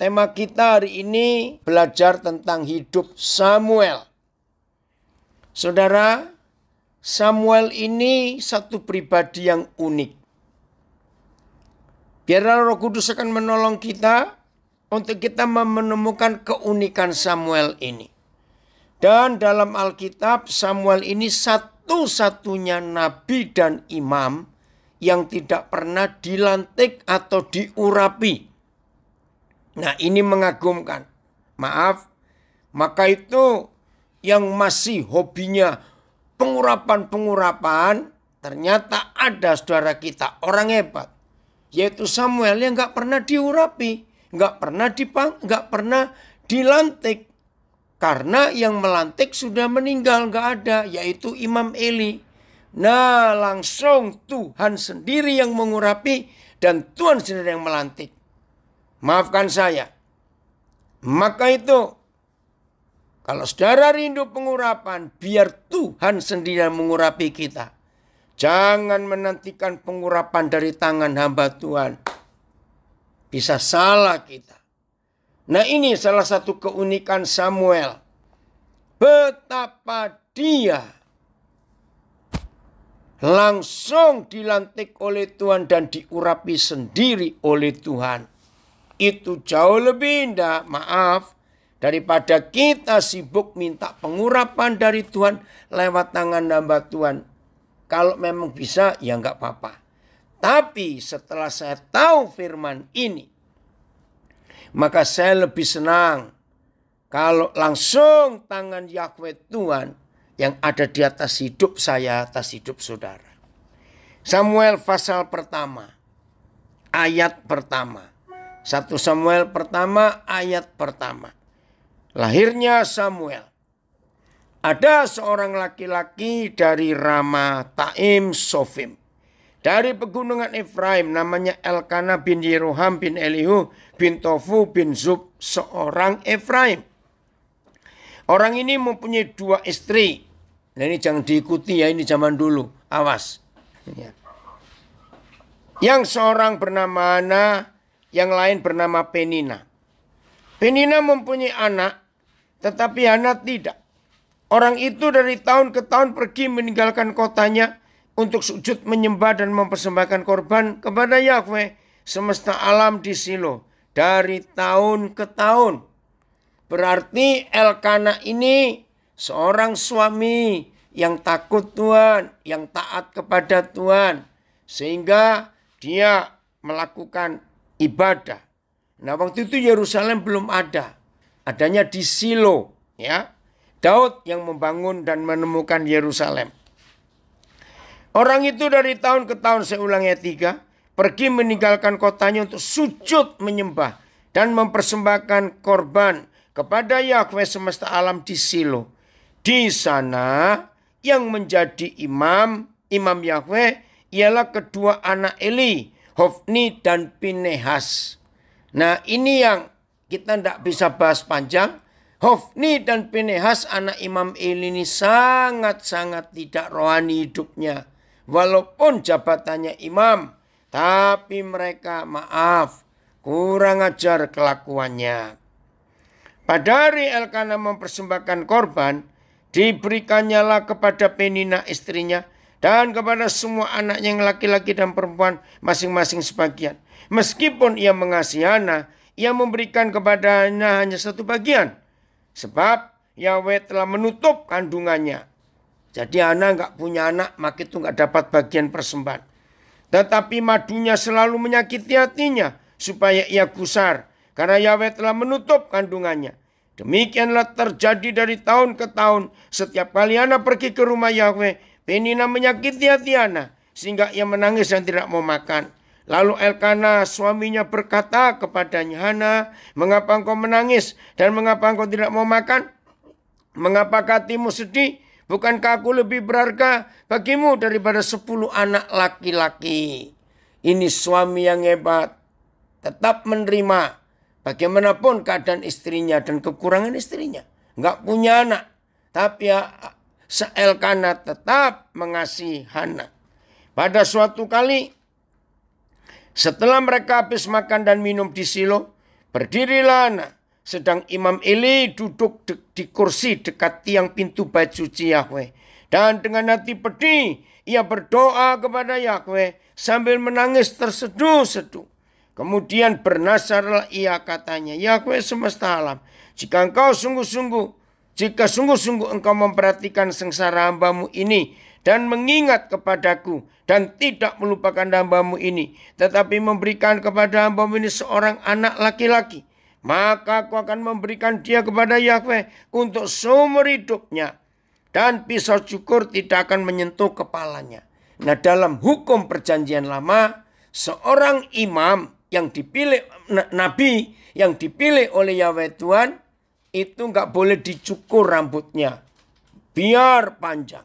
tema kita hari ini belajar tentang hidup Samuel. Saudara, Samuel ini satu pribadi yang unik. Biarlah Roh Kudus akan menolong kita untuk kita menemukan keunikan Samuel ini. Dan dalam Alkitab, Samuel ini satu-satunya nabi dan imam yang tidak pernah dilantik atau diurapi. Nah, ini mengagumkan. Maaf, maka itu yang masih hobinya pengurapan-pengurapan, ternyata ada saudara kita, orang hebat. Yaitu Samuel yang gak pernah diurapi, gak pernah dilantik. Karena yang melantik sudah meninggal, gak ada, yaitu Imam Eli. Nah, langsung Tuhan sendiri yang mengurapi dan Tuhan sendiri yang melantik. Maafkan saya. Maka itu, kalau saudara rindu pengurapan, biar Tuhan sendiri yang mengurapi kita. Jangan menantikan pengurapan dari tangan hamba Tuhan. Bisa salah kita. Nah, ini salah satu keunikan Samuel. Betapa dia langsung dilantik oleh Tuhan dan diurapi sendiri oleh Tuhan. Itu jauh lebih indah, maaf, daripada kita sibuk minta pengurapan dari Tuhan lewat tangan hamba Tuhan. Kalau memang bisa, ya enggak apa-apa. Tapi setelah saya tahu firman ini, maka saya lebih senang kalau langsung tangan Yahweh Tuhan yang ada di atas hidup saya, atas hidup saudara. Samuel pasal pertama, ayat pertama. 1 Samuel pertama, ayat pertama. Lahirnya Samuel. Ada seorang laki-laki dari Ramataim Sofim. Dari pegunungan Efraim, namanya Elkanah bin Yeroham bin Elihu bin Tofu bin Zub, seorang Efraim. Orang ini mempunyai 2 istri. Nah, ini jangan diikuti ya, ini zaman dulu. Awas. Ya. Yang seorang bernama Hana, yang lain bernama Penina. Penina mempunyai anak, tetapi Hana tidak. Orang itu dari tahun ke tahun pergi meninggalkan kotanya untuk sujud menyembah dan mempersembahkan korban kepada Yahweh semesta alam di Silo. Dari tahun ke tahun. Berarti Elkanah ini seorang suami yang takut Tuhan, yang taat kepada Tuhan. Sehingga dia melakukan ibadah. Nah, waktu itu Yerusalem belum ada. Adanya di Silo. Ya, Daud yang membangun dan menemukan Yerusalem. Orang itu dari tahun ke tahun, saya ulang ayat 3, pergi meninggalkan kotanya untuk sujud menyembah dan mempersembahkan korban kepada Yahweh semesta alam di Silo. Di sana yang menjadi imam Yahweh ialah kedua anak Eli, Hofni dan Pinehas. Nah, ini yang kita tidak bisa bahas panjang. Hofni dan Pinehas anak Imam Eli ini sangat-sangat tidak rohani hidupnya. Walaupun jabatannya imam, tapi mereka maaf, kurang ajar kelakuannya. Pada hari Elkanah mempersembahkan korban, diberikannya kepada Penina istrinya dan kepada semua anaknya yang laki-laki dan perempuan masing-masing sebagian. Meskipun ia mengasihi Hana, ia memberikan kepadanya hanya satu bagian. Sebab Yahweh telah menutup kandungannya. Jadi Hana enggak punya anak, maka itu enggak dapat bagian persembahan. Tetapi madunya selalu menyakiti hatinya supaya ia gusar. Karena Yahweh telah menutup kandungannya. Demikianlah terjadi dari tahun ke tahun. Setiap kali Hana pergi ke rumah Yahweh, Penina menyakiti hati Hana sehingga ia menangis dan tidak mau makan. Lalu Elkanah suaminya berkata kepadanya, Hana, mengapa engkau menangis dan mengapa engkau tidak mau makan? Mengapa hatimu sedih? Bukankah aku lebih berharga bagimu daripada 10 anak laki-laki? Ini suami yang hebat, tetap menerima bagaimanapun keadaan istrinya dan kekurangan istrinya. Enggak punya anak, tapi Elkanah tetap mengasihi Hana. Pada suatu kali, setelah mereka habis makan dan minum di Silo, Berdirilah anak. Sedang Imam Eli duduk di kursi dekat tiang pintu bait suci Yahweh. Dan dengan hati pedih, ia berdoa kepada Yahweh sambil menangis terseduh-seduh. Kemudian bernasarlah ia, katanya, Yahweh semesta alam, jika sungguh-sungguh engkau memperhatikan sengsara hambamu ini dan mengingat kepadaku dan tidak melupakan hambamu ini, tetapi memberikan kepada hambamu ini seorang anak laki-laki, maka aku akan memberikan dia kepada Yahweh untuk seumur hidupnya, dan pisau cukur tidak akan menyentuh kepalanya. Nah, dalam hukum perjanjian lama, seorang imam yang dipilih, nabi yang dipilih oleh Yahweh Tuhan, itu nggak boleh dicukur rambutnya, biar panjang.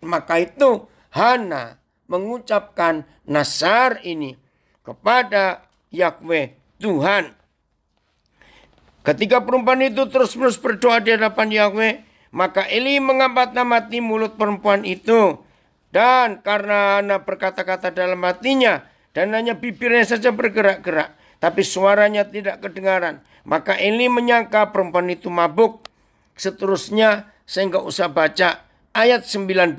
Maka itu Hana mengucapkan nasar ini kepada Yahweh Tuhan. Ketika perempuan itu terus-menerus berdoa di hadapan Yahweh, maka Eli mati mulut perempuan itu. Dan karena Hana berkata-kata dalam hatinya, dan hanya bibirnya saja bergerak-gerak, tapi suaranya tidak kedengaran, maka Eli menyangka perempuan itu mabuk. Seterusnya saya nggak usah baca ayat 19.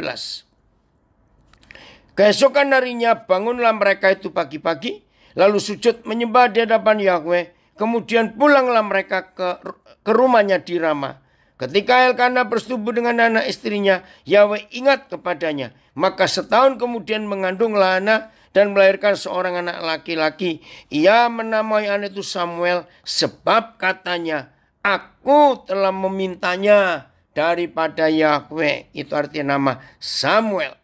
Keesokan harinya bangunlah mereka itu pagi-pagi, lalu sujud menyembah di hadapan Yahweh. Kemudian pulanglah mereka ke rumahnya di Rama. Ketika Elkana bersetubuh dengan anak istrinya, Yahweh ingat kepadanya. Maka setahun kemudian mengandunglah Hana dan melahirkan seorang anak laki-laki. Ia menamai anak itu Samuel, sebab katanya, aku telah memintanya daripada Yahweh. Itu artinya nama Samuel.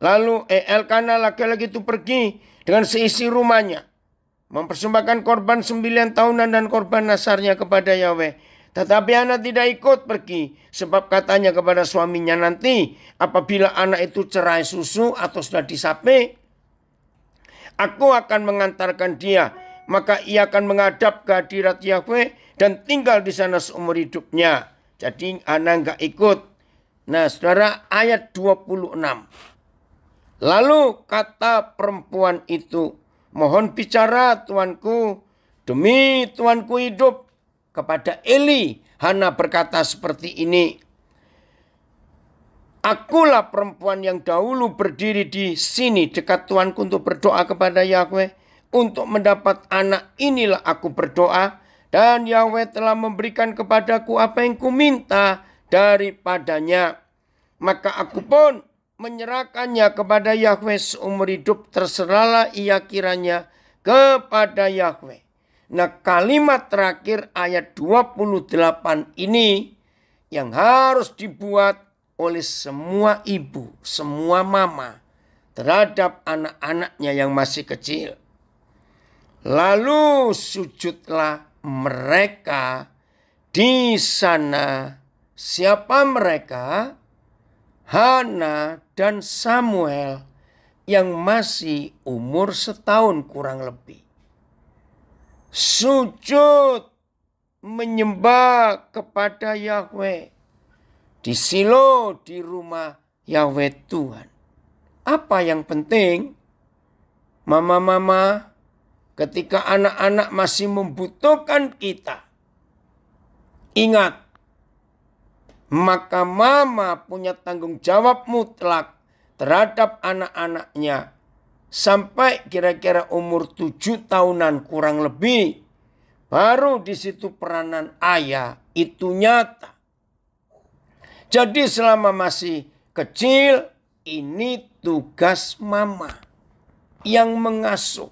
Lalu Elkana laki-laki itu pergi dengan seisi rumahnya, mempersembahkan korban 9 tahunan dan korban nasarnya kepada Yahweh. Tetapi anak tidak ikut pergi, sebab katanya kepada suaminya, nanti apabila anak itu cerai susu atau sudah disape, aku akan mengantarkan dia, maka ia akan menghadap ke hadirat Yahweh dan tinggal di sana seumur hidupnya. Jadi anak enggak ikut. Nah, saudara, ayat 26. Lalu kata perempuan itu, mohon bicara tuanku, demi tuanku hidup. Kepada Eli, Hana berkata seperti ini, akulah perempuan yang dahulu berdiri di sini dekat tuanku untuk berdoa kepada Yahweh. Untuk mendapat anak inilah aku berdoa, dan Yahweh telah memberikan kepadaku apa yang kuminta daripadanya. Maka aku pun menyerahkannya kepada Yahweh seumur hidup, terserahlah ia kiranya kepada Yahweh. Nah, kalimat terakhir ayat 28 ini yang harus dibuat oleh semua ibu, semua mama terhadap anak-anaknya yang masih kecil. Lalu sujudlah mereka di sana. Siapa mereka? Hana dan Samuel yang masih umur setahun kurang lebih. Sujud menyembah kepada Yahweh di Silo, di rumah Yahweh Tuhan. Apa yang penting? Mama-mama, ketika anak-anak masih membutuhkan kita, ingat, maka mama punya tanggung jawab mutlak terhadap anak-anaknya sampai kira-kira umur 7 tahunan kurang lebih. Baru di situ peranan ayah itu nyata. Jadi selama masih kecil, ini tugas mama yang mengasuh.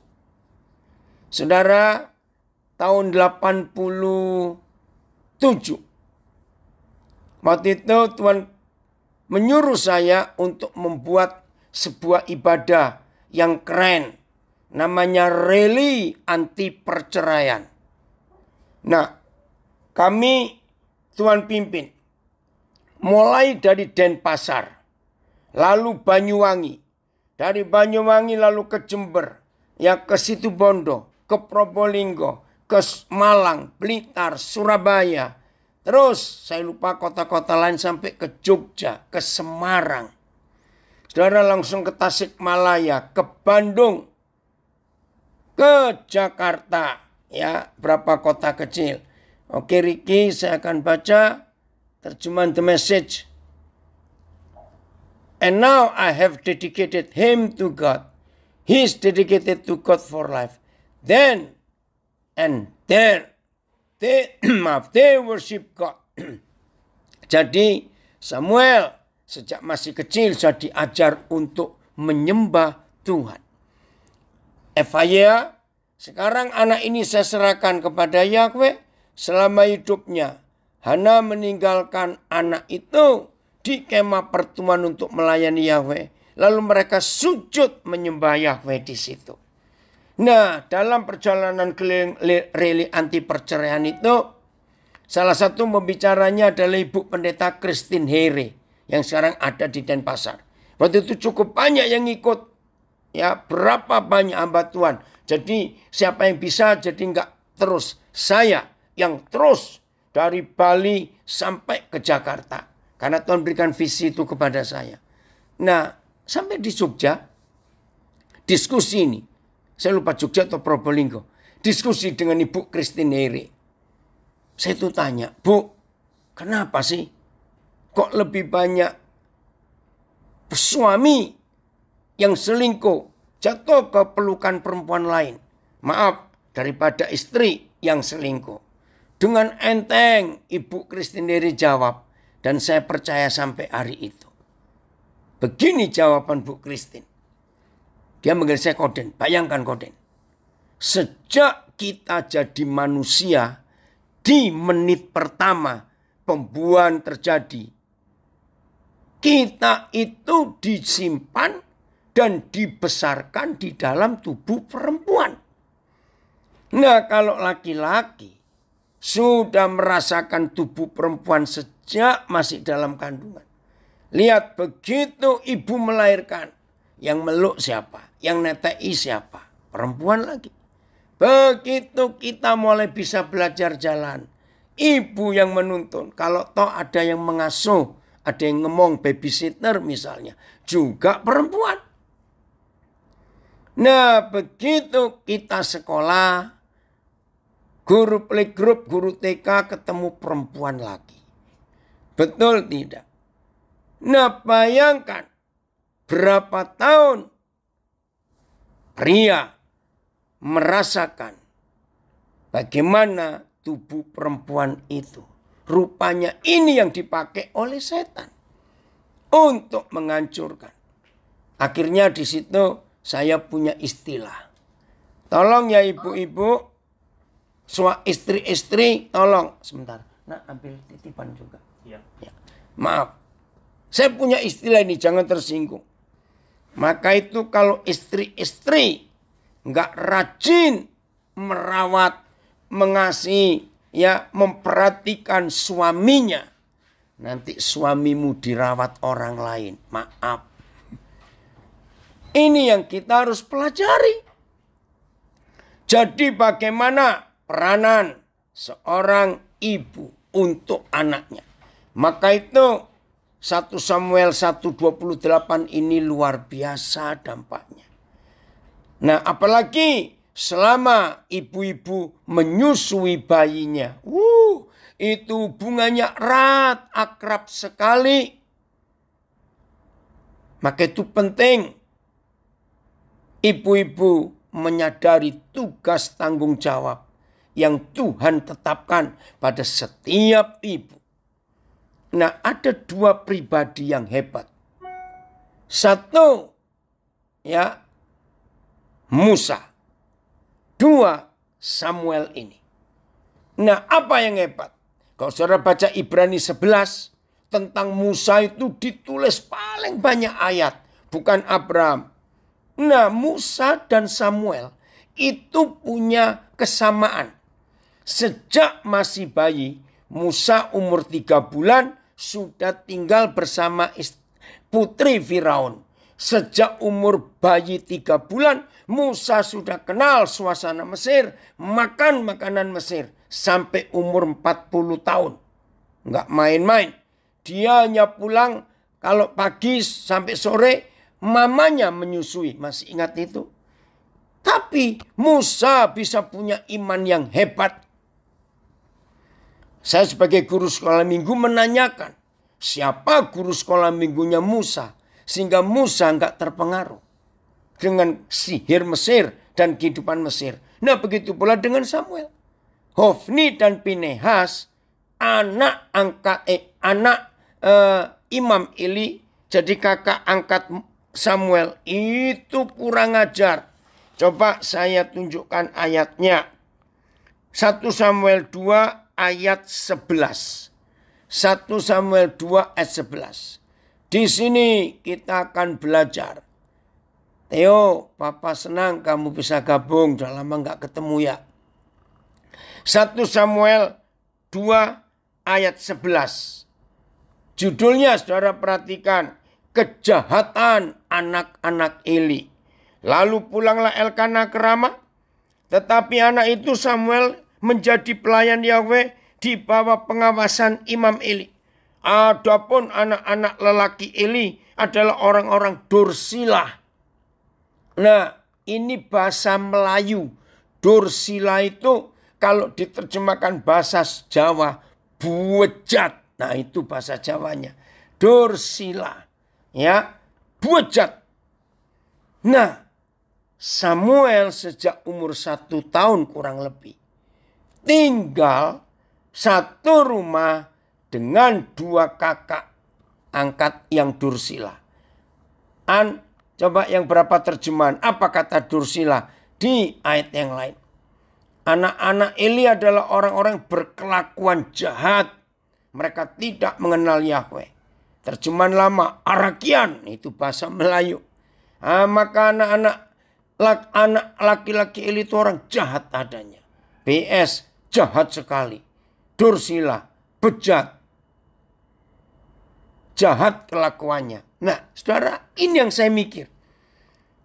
Saudara, tahun 87. Waktu itu Tuhan menyuruh saya untuk membuat sebuah ibadah yang keren. Namanya rally anti perceraian. Nah, kami Tuhan pimpin. Mulai dari Denpasar, lalu Banyuwangi. Dari Banyuwangi lalu ke Jember, ya ke Situbondo, ke Probolinggo, ke Malang, Blitar, Surabaya. Terus saya lupa kota-kota lain sampai ke Jogja, ke Semarang. Saudara langsung ke Tasikmalaya, ke Bandung, ke Jakarta. ya berapa kota kecil. Oke Ricky, saya akan baca terjemahan The Message. And now I have dedicated him to God. He is dedicated to God for life. Then and there they worship God. Jadi Samuel sejak masih kecil sudah diajar untuk menyembah Tuhan. Evaya, sekarang anak ini saya serahkan kepada Yahweh selama hidupnya. Hana meninggalkan anak itu di kemah pertemuan untuk melayani Yahweh. Lalu mereka sujud menyembah Yahweh di situ. Nah, dalam perjalanan keliling reli anti perceraian itu, salah satu pembicaranya adalah Ibu Pendeta Christine Here yang sekarang ada di Denpasar. Waktu itu cukup banyak yang ikut. Ya, berapa banyak hamba Tuhan. Jadi siapa yang bisa jadi enggak terus. Saya yang terus dari Bali sampai ke Jakarta. Karena Tuhan berikan visi itu kepada saya. Nah, sampai di Jogja, diskusi ini. Saya lupa Jogja atau Probolinggo. Diskusi dengan Ibu Christine Here. Saya itu tanya, Bu, kenapa sih kok lebih banyak suami yang selingkuh jatuh ke pelukan perempuan lain? Maaf, daripada istri yang selingkuh. Dengan enteng Ibu Christine Here jawab. Dan saya percaya sampai hari itu. Begini jawaban Bu Christine. Dia manggil saya Koden. Bayangkan Koden. Sejak kita jadi manusia, di menit pertama pembuahan terjadi, kita itu disimpan dan dibesarkan di dalam tubuh perempuan. Nah, kalau laki-laki sudah merasakan tubuh perempuan sejak masih dalam kandungan. Lihat, begitu ibu melahirkan, yang meluk siapa? Yang netei siapa? Perempuan lagi. Begitu kita mulai bisa belajar jalan, ibu yang menuntun. Kalau toh ada yang mengasuh, ada yang ngomong babysitter misalnya, juga perempuan. Nah, begitu kita sekolah, guru playgroup, guru TK ketemu perempuan lagi. Betul tidak? Nah, bayangkan berapa tahun pria merasakan bagaimana tubuh perempuan itu. Rupanya ini yang dipakai oleh setan untuk menghancurkan. Akhirnya di situ saya punya istilah. Tolong ya ibu-ibu, istri-istri, tolong sebentar. Nah, ambil titipan juga. Ya. Maaf, saya punya istilah ini, jangan tersinggung. Maka itu kalau istri-istri nggak rajin merawat, mengasihi, ya memperhatikan suaminya, nanti suamimu dirawat orang lain. Maaf. Ini yang kita harus pelajari. Jadi bagaimana peranan seorang ibu untuk anaknya. Maka itu 1 Samuel 1:28 ini luar biasa dampaknya. Nah, apalagi selama ibu-ibu menyusui bayinya. Itu hubungannya erat, akrab sekali. Maka itu penting ibu-ibu menyadari tugas tanggung jawab yang Tuhan tetapkan pada setiap ibu. Nah, ada 2 pribadi yang hebat. Satu, ya, Musa. 2, Samuel ini. Nah, apa yang hebat? Kalau saudara baca Ibrani 11, tentang Musa itu ditulis paling banyak ayat. Bukan Abraham. Nah, Musa dan Samuel itu punya kesamaan. Sejak masih bayi, Musa umur 3 bulan sudah tinggal bersama putri Firaun. Sejak umur bayi 3 bulan, Musa sudah kenal suasana Mesir, makan makanan Mesir. Sampai umur 40 tahun. Nggak main-main. Dia hanya pulang kalau pagi sampai sore, mamanya menyusui. Masih ingat itu? Tapi Musa bisa punya iman yang hebat. Saya sebagai guru sekolah minggu menanyakan, siapa guru sekolah minggunya Musa? Sehingga Musa nggak terpengaruh dengan sihir Mesir dan kehidupan Mesir. Nah, begitu pula dengan Samuel. Hofni dan Pinehas, anak Imam Eli, jadi kakak angkat Samuel, itu kurang ajar. Coba saya tunjukkan ayatnya. 1 Samuel 2 ayat 11. 1 Samuel 2 ayat 11. Di sini kita akan belajar. Theo, Papa senang kamu bisa gabung. Udah lama gak ketemu ya. 1 Samuel 2 ayat 11. Judulnya saudara perhatikan. Kejahatan anak-anak Eli. Lalu pulanglah Elkana ke Rama. Tetapi anak itu Samuel menjadi pelayan Yahweh di bawah pengawasan Imam Eli. Adapun anak-anak lelaki Eli adalah orang-orang Dursila. Nah, ini bahasa Melayu. Dursila itu kalau diterjemahkan bahasa Jawa, buejat. Nah, itu bahasa Jawanya. Dursila. Ya, buejat. Nah, Samuel sejak umur 1 tahun kurang lebih tinggal satu rumah dengan 2 kakak angkat yang Dursila. Coba yang berapa terjemahan? Apa kata Dursila di ayat yang lain? Anak-anak Eli adalah orang-orang berkelakuan jahat. Mereka tidak mengenal Yahweh. Terjemahan lama, Arakian, itu bahasa Melayu. Maka anak laki-laki Eli itu orang jahat adanya. PS, jahat sekali. Dursila, bejat. Jahat kelakuannya. Nah, saudara, ini yang saya mikir.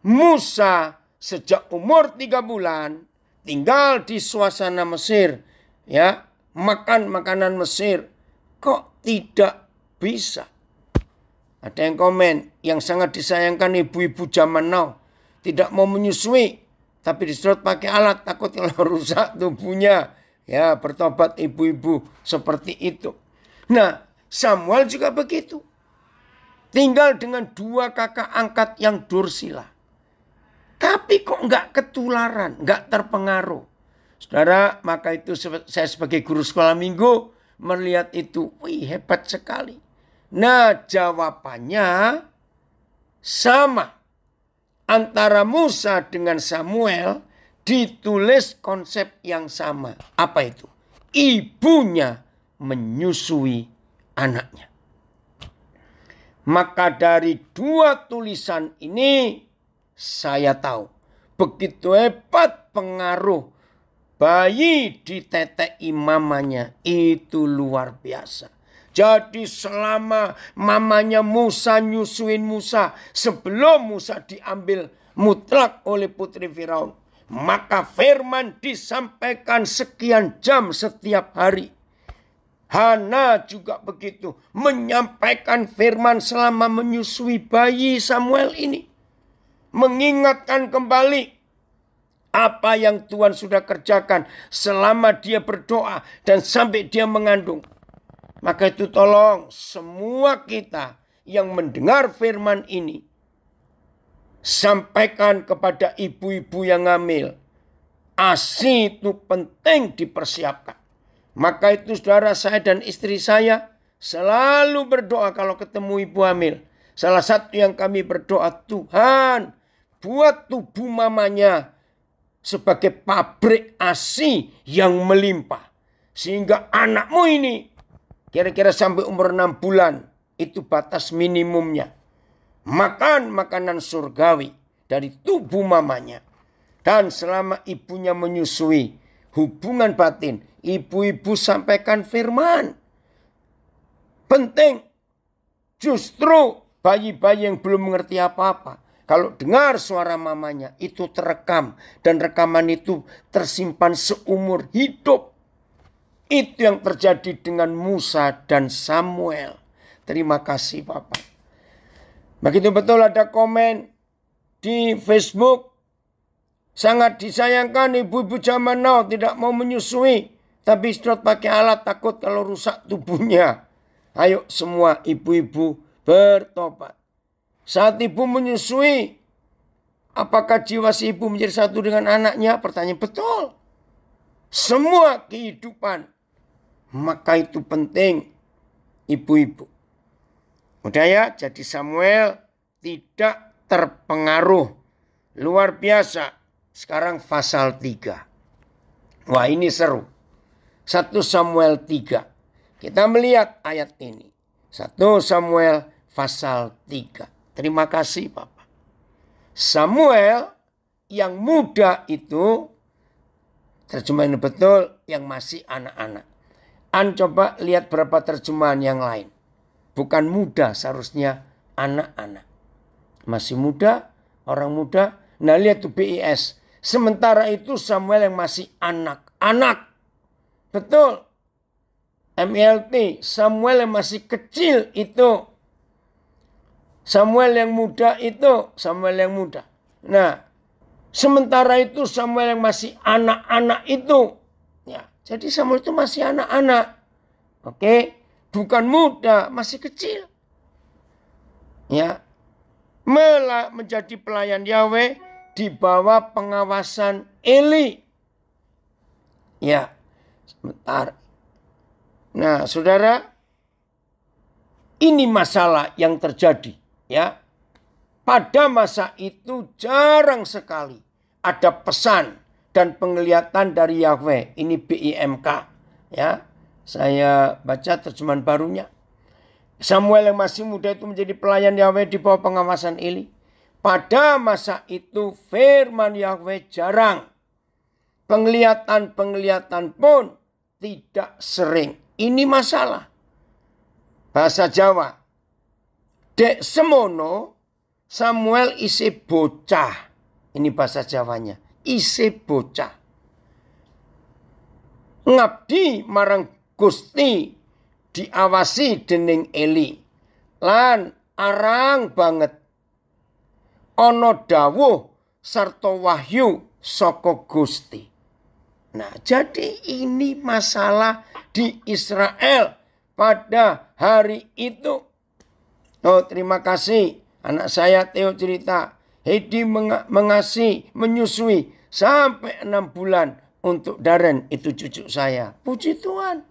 Musa sejak umur 3 bulan tinggal di suasana Mesir. Ya, makan makanan Mesir. Kok tidak bisa? Ada yang komen, yang sangat disayangkan ibu-ibu zaman now. Tidak mau menyusui, tapi disedot pakai alat, takut kalau rusak tubuhnya. Ya, bertobat ibu-ibu seperti itu. Nah, Samuel juga begitu. Tinggal dengan 2 kakak angkat yang Dursila. Tapi kok nggak ketularan, nggak terpengaruh. Saudara, maka itu saya sebagai guru sekolah minggu melihat itu, wih hebat sekali. Nah, jawabannya sama. Antara Musa dengan Samuel ditulis konsep yang sama. Apa itu? Ibunya menyusui anaknya. Maka dari 2 tulisan ini saya tahu begitu hebat pengaruh bayi di tetek mamanya, itu luar biasa. Jadi selama mamanya Musa nyusuin Musa, sebelum Musa diambil mutlak oleh putri Firaun, maka firman disampaikan sekian jam setiap hari. Hana juga begitu, menyampaikan firman selama menyusui bayi Samuel ini. Mengingatkan kembali apa yang Tuhan sudah kerjakan selama dia berdoa dan sampai dia mengandung. Maka itu tolong semua kita yang mendengar firman ini, sampaikan kepada ibu-ibu yang hamil. ASI itu penting dipersiapkan. Maka itu saudara, saya dan istri saya selalu berdoa kalau ketemu ibu hamil. Salah satu yang kami berdoa, Tuhan buat tubuh mamanya sebagai pabrik ASI yang melimpah. Sehingga anakmu ini kira-kira sampai umur 6 bulan, itu batas minimumnya. Makan makanan surgawi dari tubuh mamanya. Dan selama ibunya menyusui, hubungan batin, ibu-ibu sampaikan firman. Penting, justru bayi-bayi yang belum mengerti apa-apa, kalau dengar suara mamanya, itu terekam. Dan rekaman itu tersimpan seumur hidup. Itu yang terjadi dengan Musa dan Samuel. Terima kasih Bapak. Begitu betul ada komen di Facebook. Sangat disayangkan ibu-ibu zaman now tidak mau menyusui. Tapi sedot pakai alat takut kalau rusak tubuhnya. Ayo semua ibu-ibu bertobat. Saat ibu menyusui, apakah jiwa si ibu menjadi satu dengan anaknya? Pertanyaan betul. Semua kehidupan. Maka itu penting ibu-ibu. Udah ya, jadi Samuel tidak terpengaruh. Luar biasa. Sekarang pasal 3. Wah, ini seru. 1 Samuel 3. Kita melihat ayat ini. 1 Samuel pasal 3. Terima kasih Bapak. Samuel yang muda itu, terjemahan betul, yang masih anak-anak. Coba lihat berapa terjemahan yang lain. Bukan muda, seharusnya anak-anak. Masih muda, orang muda. Nah lihat tuh BIS. Sementara itu Samuel yang masih anak-anak. Betul. MLT, Samuel yang masih kecil itu. Samuel yang muda itu, Samuel yang muda. Nah, sementara itu Samuel yang masih anak-anak itu. Ya, jadi Samuel itu masih anak-anak. Oke, bukan muda, masih kecil. Ya, menjadi pelayan Yahweh di bawah pengawasan Eli. Ya, sebentar. Nah, saudara, ini masalah yang terjadi. Ya, pada masa itu jarang sekali ada pesan dan penglihatan dari Yahweh. Ini BIMK. Ya, saya baca terjemahan barunya. Samuel yang masih muda itu menjadi pelayan Yahweh di bawah pengawasan Eli. Pada masa itu firman Yahweh jarang. Penglihatan pun tidak sering. Ini masalah. Bahasa Jawa. Dek semono Samuel isi bocah. Ini bahasa Jawanya. Isi bocah. Ngabdi marang Gusti diawasi dening Eli. Lan arang banget. Ono dawuh sarta wahyu saka Gusti. Nah, jadi ini masalah di Israel pada hari itu. Oh, terima kasih. Anak saya Theo cerita. Hedi menyusui sampai 6 bulan untuk Darren. Itu cucu saya. Puji Tuhan.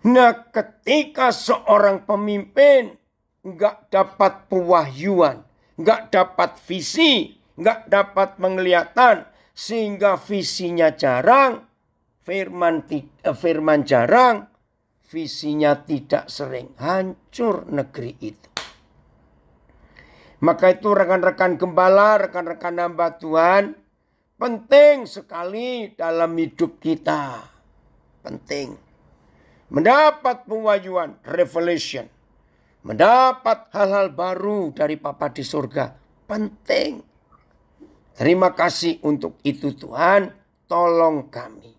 Nah, ketika seorang pemimpin nggak dapat pewahyuan, nggak dapat visi, nggak dapat penglihatan, sehingga visinya jarang, firman jarang, visinya tidak sering, hancur negeri itu. Maka itu rekan-rekan gembala, rekan-rekan hamba Tuhan, penting sekali dalam hidup kita. Penting. Mendapat pewahyuan, revelation. Mendapat hal-hal baru dari Bapa di surga. Penting. Terima kasih untuk itu Tuhan. Tolong kami.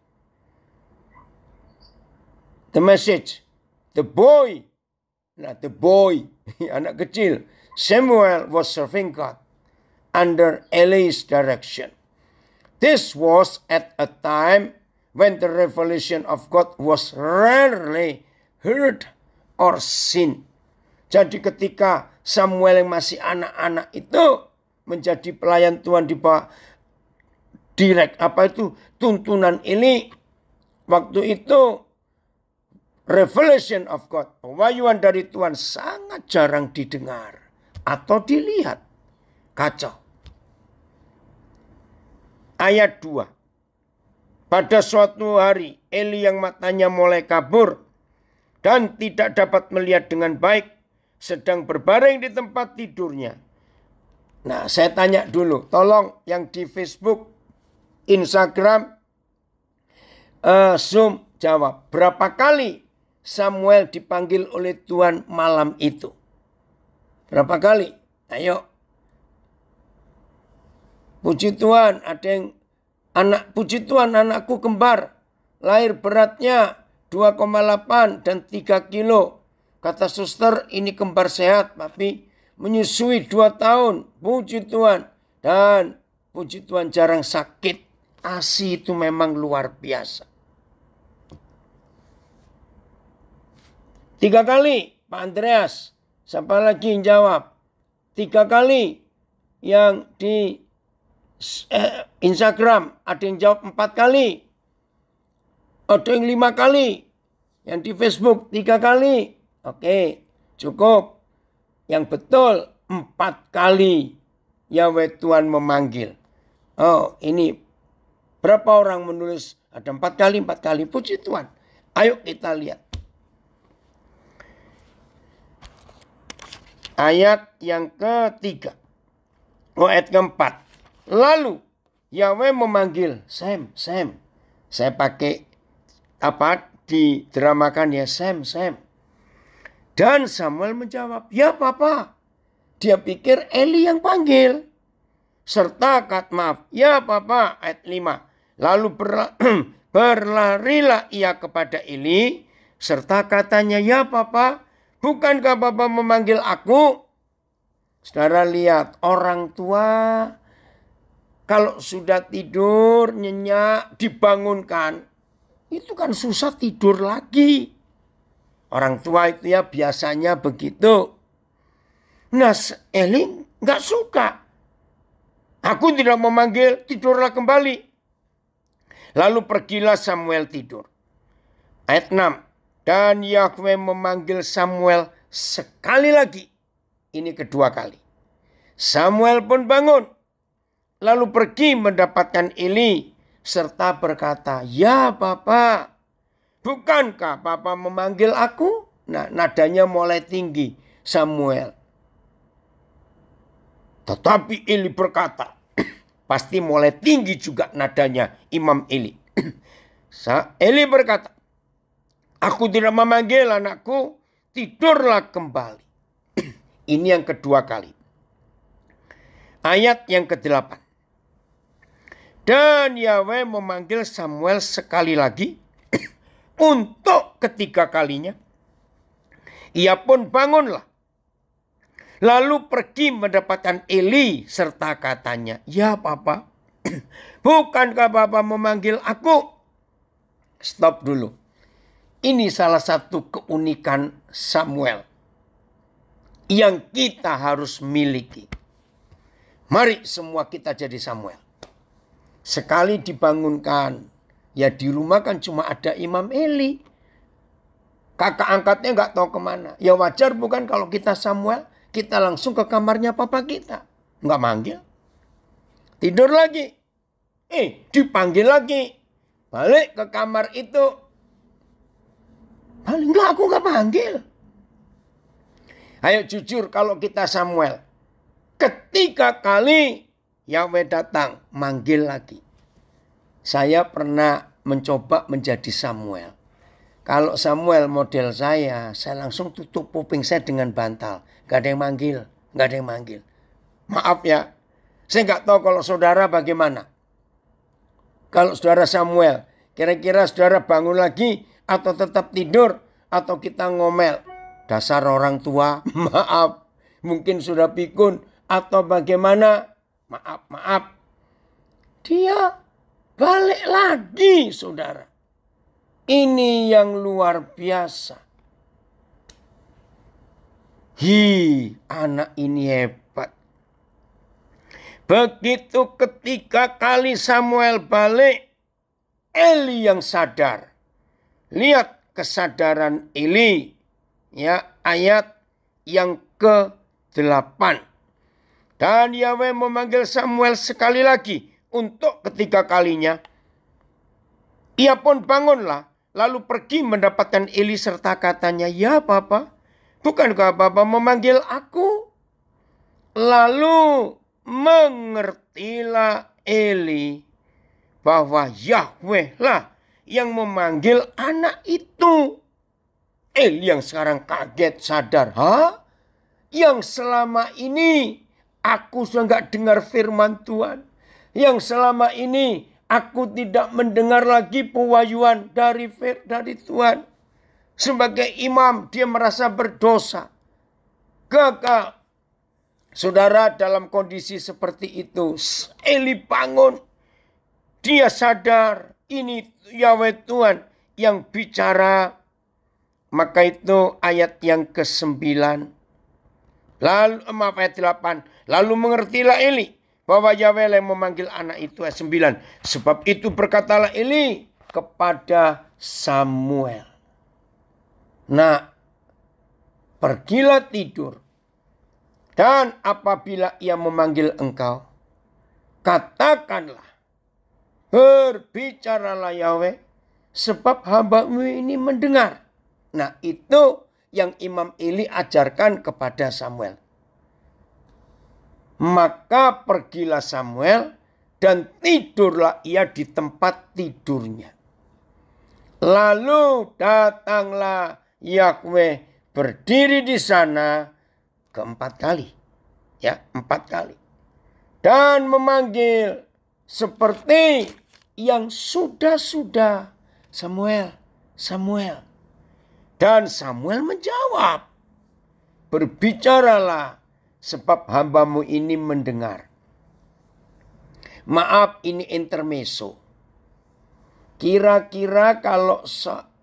The message. The boy. Not the boy. Anak kecil. Samuel was serving God under Eli's direction. This was at a time when the revelation of God was rarely heard or seen. Jadi ketika Samuel yang masih anak-anak itu menjadi pelayan Tuhan di bawah tuntunan Eli. Waktu itu revelation of God, pewahyuan dari Tuhan sangat jarang didengar atau dilihat. Kacau. Ayat 2. Pada suatu hari Eli yang matanya mulai kabur dan tidak dapat melihat dengan baik sedang berbaring di tempat tidurnya. Nah, saya tanya dulu, tolong yang di Facebook, Instagram, Zoom jawab. Berapa kali Samuel dipanggil oleh Tuhan malam itu? Berapa kali? Ayo. Puji Tuhan, ada yang puji Tuhan, anakku kembar. Lahir beratnya 2,8 dan 3 kilo. Kata suster, ini kembar sehat, tapi menyusui 2 tahun. Puji Tuhan. Dan puji Tuhan jarang sakit. ASI itu memang luar biasa. 3 kali Pak Andreas. Siapa lagi yang jawab? 3 kali yang di Instagram. Ada yang jawab 4 kali. Ada yang 5 kali. Yang di Facebook 3 kali. Oke, cukup. Yang betul 4 kali Yahweh Tuhan memanggil. Oh, ini berapa orang menulis? Ada 4 kali, 4 kali. Puji Tuhan. Ayo kita lihat. Ayat yang ketiga. Ayat keempat. Lalu Yahweh memanggil Sam. Saya pakai didramakan ya, Sam. Dan Samuel menjawab, ya Papa. Dia pikir Eli yang panggil. Serta maaf, ya Papa. Ayat 5. Lalu berlarilah ia kepada Eli. Serta katanya, ya Papa, bukankah Papa memanggil aku? Saudara lihat, orang tua kalau sudah tidur, nyenyak, dibangunkan. Itu kan susah tidur lagi. Orang tua itu ya biasanya begitu. Nah, Eli nggak suka. Aku tidak memanggil, tidurlah kembali. Lalu pergilah Samuel tidur. Ayat 6. Dan Yahweh memanggil Samuel sekali lagi. Ini kedua kali. Samuel pun bangun. Lalu pergi mendapatkan Eli. Serta berkata, ya Papa, bukankah Papa memanggil aku? Nah, nadanya mulai tinggi Samuel. Tetapi Eli berkata, pasti mulai tinggi juga nadanya Imam Eli. Eli berkata, aku tidak memanggil anakku, tidurlah kembali. Ini yang kedua kali. Ayat yang ke-8. Dan Yahweh memanggil Samuel sekali lagi untuk ketiga kalinya. Ia pun bangunlah. Lalu pergi mendapatkan Eli serta katanya, ya Papa, bukankah Papa memanggil aku? Stop dulu. Ini salah satu keunikan Samuel yang kita harus miliki. Mari semua kita jadi Samuel. Sekali dibangunkan, ya di rumah kan cuma ada Imam Eli. Kakak angkatnya nggak tahu kemana. Ya wajar bukan kalau kita Samuel, kita langsung ke kamarnya papa kita. Nggak manggil. Tidur lagi. Dipanggil lagi. Balik ke kamar itu. Enggak, aku nggak panggil. Ayo jujur kalau kita Samuel. Ketiga kali Yahweh datang, manggil lagi. Saya pernah mencoba menjadi Samuel. Kalau Samuel model saya langsung tutup kuping saya dengan bantal. Gak ada yang manggil, gak ada yang manggil. Maaf ya, saya gak tahu kalau saudara bagaimana. Kalau saudara Samuel, kira-kira saudara bangun lagi atau tetap tidur atau kita ngomel. Dasar orang tua, maaf, mungkin sudah pikun atau bagaimana. Maaf. Dia balik lagi, saudara. Ini yang luar biasa. Anak ini hebat. Begitu ketiga kali Samuel balik, Eli yang sadar. Lihat kesadaran Eli. Ya, ayat yang ke-8. Dan Yahweh memanggil Samuel sekali lagi untuk ketiga kalinya. Ia pun bangunlah, lalu pergi mendapatkan Eli serta katanya, ya Papa, bukankah Papa memanggil aku? Lalu mengertilah Eli bahwa Yahweh lah yang memanggil anak itu. Eli yang sekarang kaget sadar, yang selama ini aku sudah gak dengar firman Tuhan. Yang selama ini aku tidak mendengar lagi pewahyuan dari Tuhan. Sebagai imam dia merasa berdosa. Gagal. Saudara, dalam kondisi seperti itu, Eli bangun. Dia sadar ini Yahweh Tuhan yang bicara. Maka itu ayat yang ke-9. Lalu ayat 8. Lalu mengertilah Eli bahwa Yahweh yang memanggil anak itu. Ayat 9. Sebab itu berkatalah Eli kepada Samuel. Nah, pergilah tidur. Dan apabila ia memanggil engkau, katakanlah, berbicaralah Yahweh, sebab hamba-Mu ini mendengar. Nah, itu yang Imam Eli ajarkan kepada Samuel. Maka pergilah Samuel dan tidurlah ia di tempat tidurnya. Lalu datanglah Yahweh berdiri di sana keempat kali. Ya, 4 kali. Dan memanggil seperti yang sudah-sudah, Samuel, Samuel. Dan Samuel menjawab, berbicaralah sebab hamba-Mu ini mendengar. Maaf, ini intermezzo. Kira-kira kalau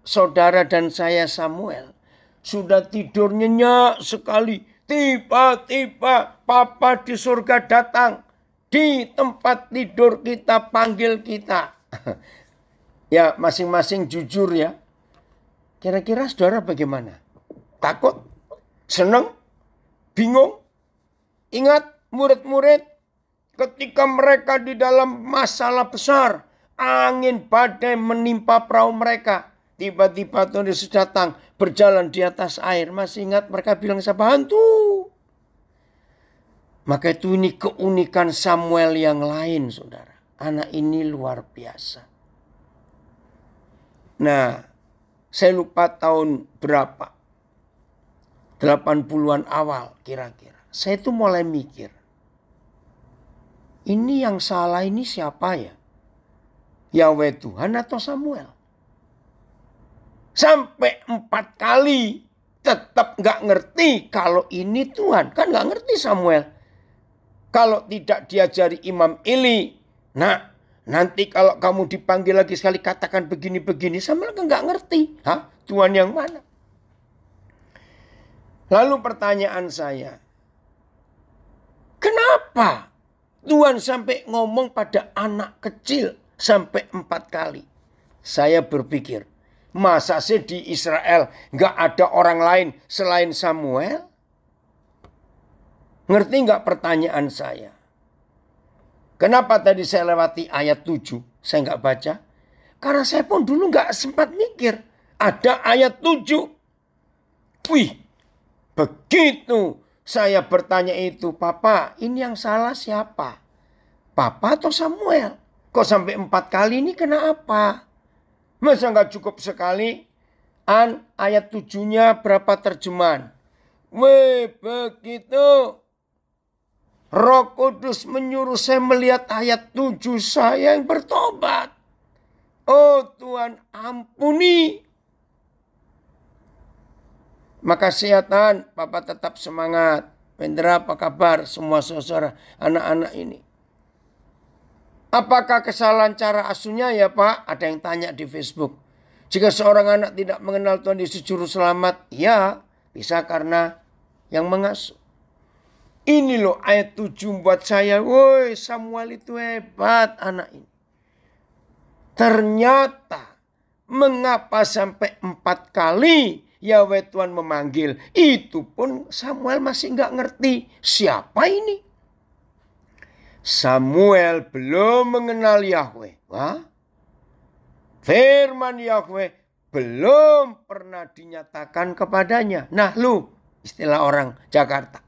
saudara dan saya Samuel sudah tidur nyenyak sekali, tiba-tiba Papa di surga datang di tempat tidur kita, panggil kita. Ya, masing-masing jujur ya. Kira-kira saudara bagaimana? Takut? Senang? Bingung? Ingat murid-murid ketika mereka di dalam masalah besar, angin badai menimpa perahu mereka. Tiba-tiba Tuhan Yesus datang berjalan di atas air. Masih ingat mereka bilang siapa? Hantu. Maka itu ini keunikan Samuel yang lain, saudara. Anak ini luar biasa. Nah, saya lupa tahun berapa. 80-an awal kira-kira. Saya itu mulai mikir. Ini yang salah ini siapa ya? Yahweh Tuhan atau Samuel? Sampai 4 kali tetap gak ngerti kalau ini Tuhan. Kan gak ngerti Samuel. Kalau tidak diajari Imam Eli. Nah, nanti kalau kamu dipanggil lagi sekali katakan begini-begini. Samuel kan gak ngerti. Hah? Tuhan yang mana? Lalu pertanyaan saya. Kenapa Tuhan sampai ngomong pada anak kecil sampai 4 kali? Saya berpikir. Masa sih di Israel gak ada orang lain selain Samuel? Ngerti gak pertanyaan saya? Kenapa tadi saya lewati ayat 7? Saya gak baca. Karena saya pun dulu gak sempat mikir. Ada ayat 7. Wih, begitu saya bertanya itu. Papa, ini yang salah siapa? Papa atau Samuel? Kok sampai 4 kali ini kenapa? Masa gak cukup sekali? Ayat 7-nya berapa terjemahan? Weh, begitu Roh Kudus menyuruh saya melihat ayat 7 saya yang bertobat. Oh Tuhan, ampuni. Makasih ya Tuhan, Papa tetap semangat. Wendra, apa kabar semua saudara anak-anak ini? Apakah kesalahan cara asuhnya ya Pak? Ada yang tanya di Facebook. Jika seorang anak tidak mengenal Tuhan Yesus Juru Selamat, ya bisa karena yang mengasuh. Ini loh ayat 7 buat saya. Woi, Samuel itu hebat anak ini. Ternyata mengapa sampai 4 kali Yahweh Tuhan memanggil. Itu pun Samuel masih nggak ngerti siapa ini. Samuel belum mengenal Yahweh. Wah, firman Yahweh belum pernah dinyatakan kepadanya. Nah lu, istilah orang Jakarta.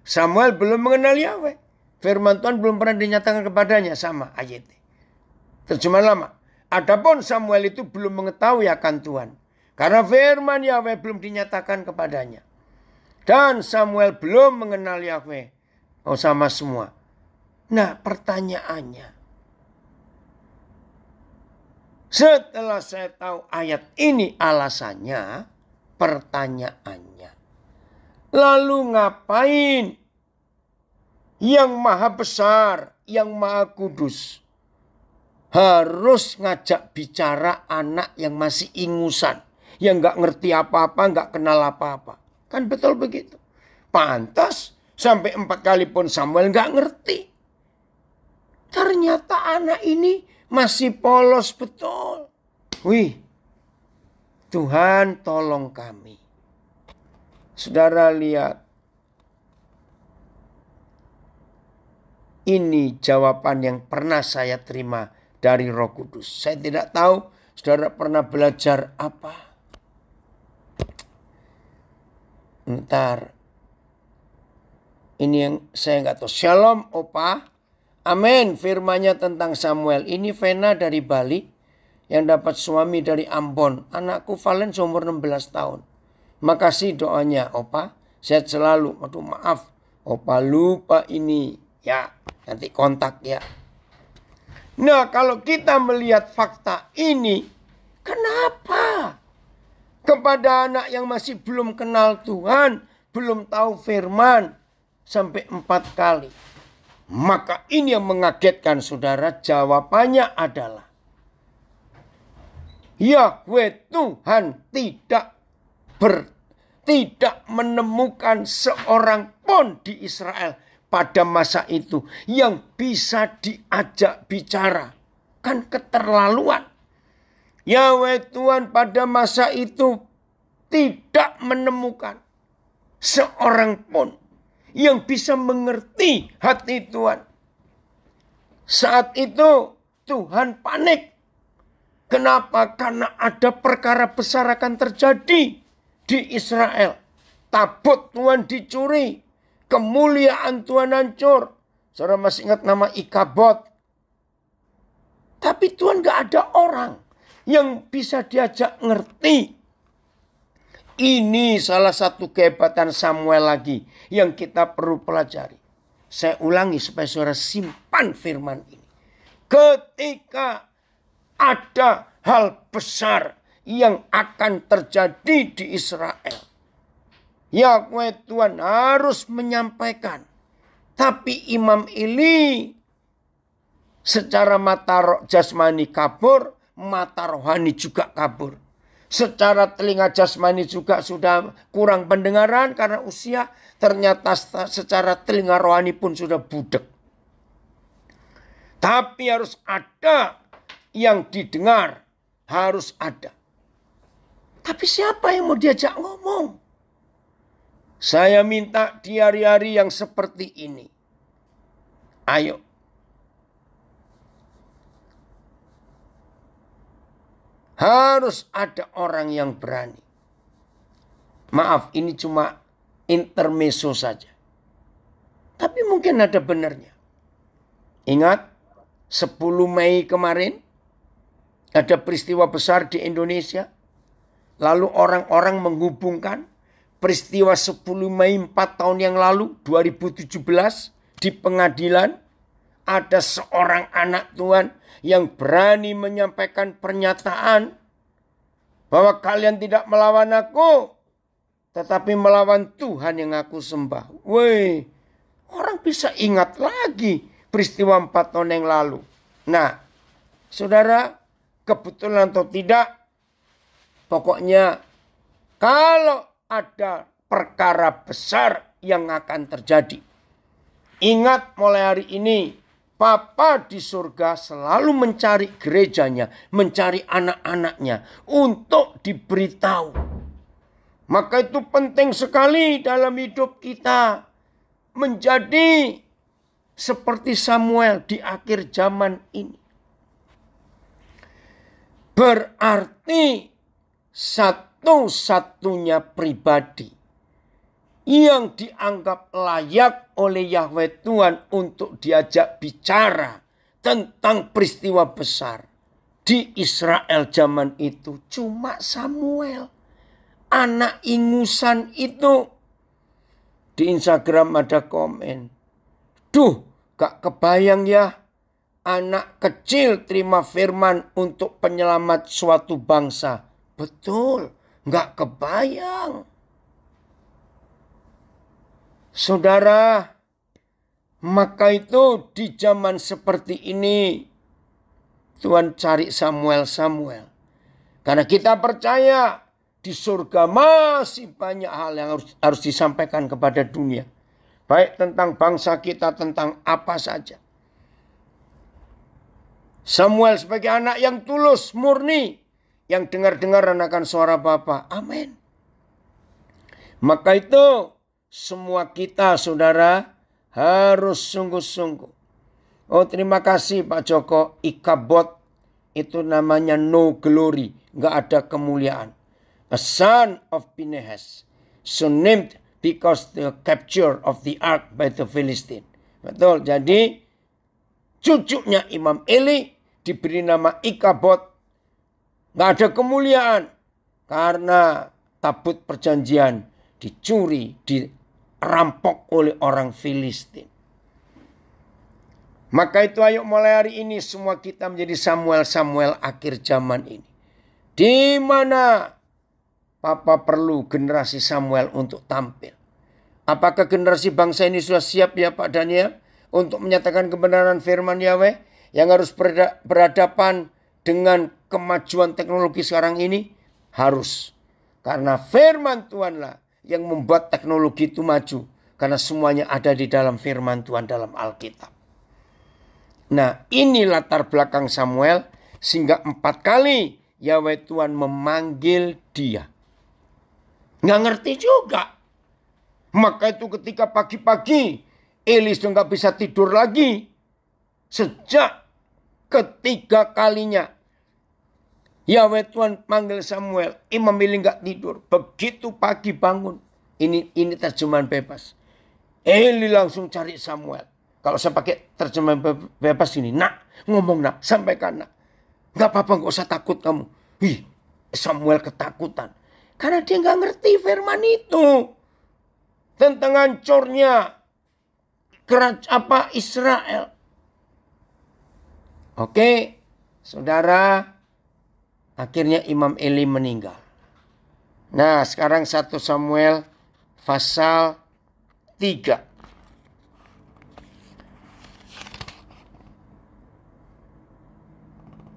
Samuel belum mengenal Yahweh. Firman Tuhan belum pernah dinyatakan kepadanya. Sama ayat. Terjemahan lama. Adapun Samuel itu belum mengetahui akan Tuhan. Karena firman Yahweh belum dinyatakan kepadanya. Dan Samuel belum mengenal Yahweh. Oh sama semua. Nah pertanyaannya. Setelah saya tahu ayat ini alasannya. Pertanyaannya. Lalu ngapain yang maha besar, yang maha kudus, harus ngajak bicara anak yang masih ingusan, yang nggak ngerti apa-apa, nggak kenal apa-apa. Kan betul begitu. Pantas sampai 4 kali pun Samuel nggak ngerti. Ternyata anak ini masih polos betul. Wih, Tuhan tolong kami. Saudara lihat. Ini jawaban yang pernah saya terima dari Roh Kudus. Saya tidak tahu saudara pernah belajar apa. Ntar. Ini yang saya nggak tahu. Shalom Opa. Amin. Firmanya tentang Samuel. Ini Vena dari Bali. Yang dapat suami dari Ambon. Anakku Valen seumur 16 tahun. Makasih doanya Opa. Sehat selalu. Aduh maaf. Opa lupa ini. Ya, nanti kontak ya. Nah, kalau kita melihat fakta ini, kenapa kepada anak yang masih belum kenal Tuhan, belum tahu firman, sampai 4 kali? Maka ini yang mengagetkan saudara, jawabannya adalah Yahweh Tuhan tidak menemukan seorang pun di Israel pada masa itu yang bisa diajak bicara. Kan keterlaluan. Yahweh Tuhan pada masa itu tidak menemukan seorang pun yang bisa mengerti hati Tuhan. Saat itu Tuhan panik. Kenapa? Karena ada perkara besar akan terjadi di Israel. Tabut Tuhan dicuri. Kemuliaan Tuhan hancur. Saudara masih ingat nama Ikabod. Tapi Tuhan gak ada orang yang bisa diajak ngerti. Ini salah satu kehebatan Samuel lagi yang kita perlu pelajari. Saya ulangi supaya saudara simpan firman ini. Ketika ada hal besar yang akan terjadi di Israel, Yahweh Tuhan harus menyampaikan. Tapi Imam Eli secara mata jasmani kabur, mata rohani juga kabur. Secara telinga jasmani juga sudah kurang pendengaran karena usia. Ternyata secara telinga rohani pun sudah budek. Tapi harus ada yang didengar. Harus ada. Tapi siapa yang mau diajak ngomong? Saya minta di hari-hari yang seperti ini. Ayo. Harus ada orang yang berani. Maaf, ini cuma intermezzo saja. Tapi mungkin ada benarnya. Ingat, 10 Mei kemarin, ada peristiwa besar di Indonesia. Lalu orang-orang menghubungkan peristiwa 10 Mei 4 tahun yang lalu, 2017, di pengadilan, ada seorang anak Tuhan yang berani menyampaikan pernyataan bahwa kalian tidak melawan aku, tetapi melawan Tuhan yang aku sembah. Woi, orang bisa ingat lagi peristiwa 4 tahun yang lalu. Nah, saudara, kebetulan atau tidak, pokoknya kalau ada perkara besar yang akan terjadi, ingat mulai hari ini, Bapa di surga selalu mencari gerejanya, mencari anak-anaknya untuk diberitahu. Maka itu penting sekali dalam hidup kita menjadi seperti Samuel di akhir zaman ini. Berarti satu-satunya pribadi yang dianggap layak oleh Yahweh Tuhan untuk diajak bicara tentang peristiwa besar di Israel zaman itu cuma Samuel. Anak ingusan itu. Di Instagram ada komen, duh gak kebayang ya, anak kecil terima firman untuk penyelamat suatu bangsa. Betul, gak kebayang. Saudara, Maka itu di zaman seperti ini Tuhan cari Samuel. Karena kita percaya di surga masih banyak hal yang harus disampaikan kepada dunia. Baik tentang bangsa kita, tentang apa saja. Samuel sebagai anak yang tulus, murni, yang dengar-dengar akan suara Bapa. Amin. Maka itu semua kita saudara harus sungguh-sungguh. Oh terima kasih Pak Joko. Ikabod itu namanya no glory. Nggak ada kemuliaan. A son of Phinehas. So named because the capture of the ark by the Philistine. Betul. Jadi cucunya Imam Eli diberi nama Ikabod. Nggak ada kemuliaan. Karena tabut perjanjian dicuri, dirampok oleh orang Filistin. Maka itu ayo mulai hari ini semua kita menjadi Samuel akhir zaman ini. Di mana Papa perlu generasi Samuel untuk tampil. Apakah generasi bangsa ini sudah siap ya Pak Daniel? Untuk menyatakan kebenaran firman Yahweh yang harus berhadapan dengan kemajuan teknologi sekarang ini? Harus. Karena firman Tuhanlah yang membuat teknologi itu maju. Karena semuanya ada di dalam firman Tuhan dalam Alkitab. Nah ini latar belakang Samuel. Sehingga 4 kali Yahweh Tuhan memanggil dia. Nggak ngerti juga. Maka itu ketika pagi-pagi Eli sudah nggak bisa tidur lagi. Sejak ketiga kalinya Yahweh Tuhan panggil Samuel, Imam Eli nggak tidur. Begitu pagi bangun. Ini terjemahan bebas. Eli langsung cari Samuel. Kalau saya pakai terjemahan bebas ini, nak, ngomong nak, sampaikan nak. Nggak apa-apa, nggak usah takut kamu. Samuel ketakutan. Karena dia nggak ngerti firman itu. Tentang hancurnya kerajaan Israel. Oke, saudara. Akhirnya Imam Eli meninggal. Nah sekarang 1 Samuel pasal 3.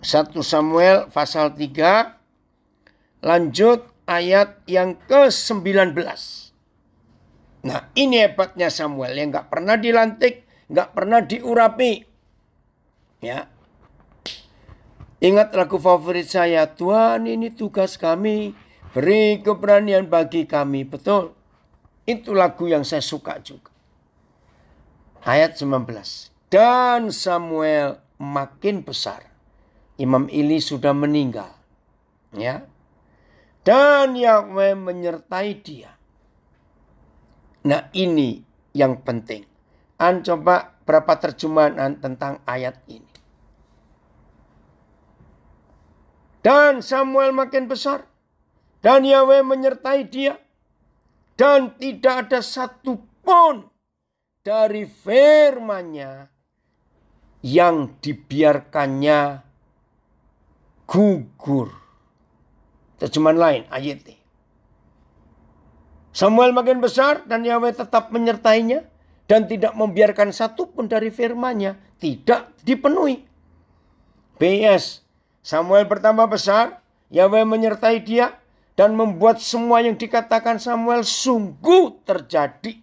1 Samuel pasal 3. Lanjut ayat yang ke-19. Nah ini hebatnya Samuel yang gak pernah dilantik, gak pernah diurapi. Ya. Ingat lagu favorit saya, Tuhan ini tugas kami, beri keberanian bagi kami. Betul. Itu lagu yang saya suka juga. Ayat 19. Dan Samuel makin besar. Imam Eli sudah meninggal. Ya. Dan Yahweh menyertai dia. Nah ini yang penting. Coba berapa terjemahan tentang ayat ini. Dan Samuel makin besar. Dan Yahweh menyertai dia. Dan tidak ada satu pun dari firman-Nya yang dibiarkannya gugur. Terjemahan lain ayat ini. Samuel makin besar dan Yahweh tetap menyertainya. Dan tidak membiarkan satu pun dari firman-Nya tidak dipenuhi. PS. Samuel bertambah besar, Yahweh menyertai dia dan membuat semua yang dikatakan Samuel sungguh terjadi.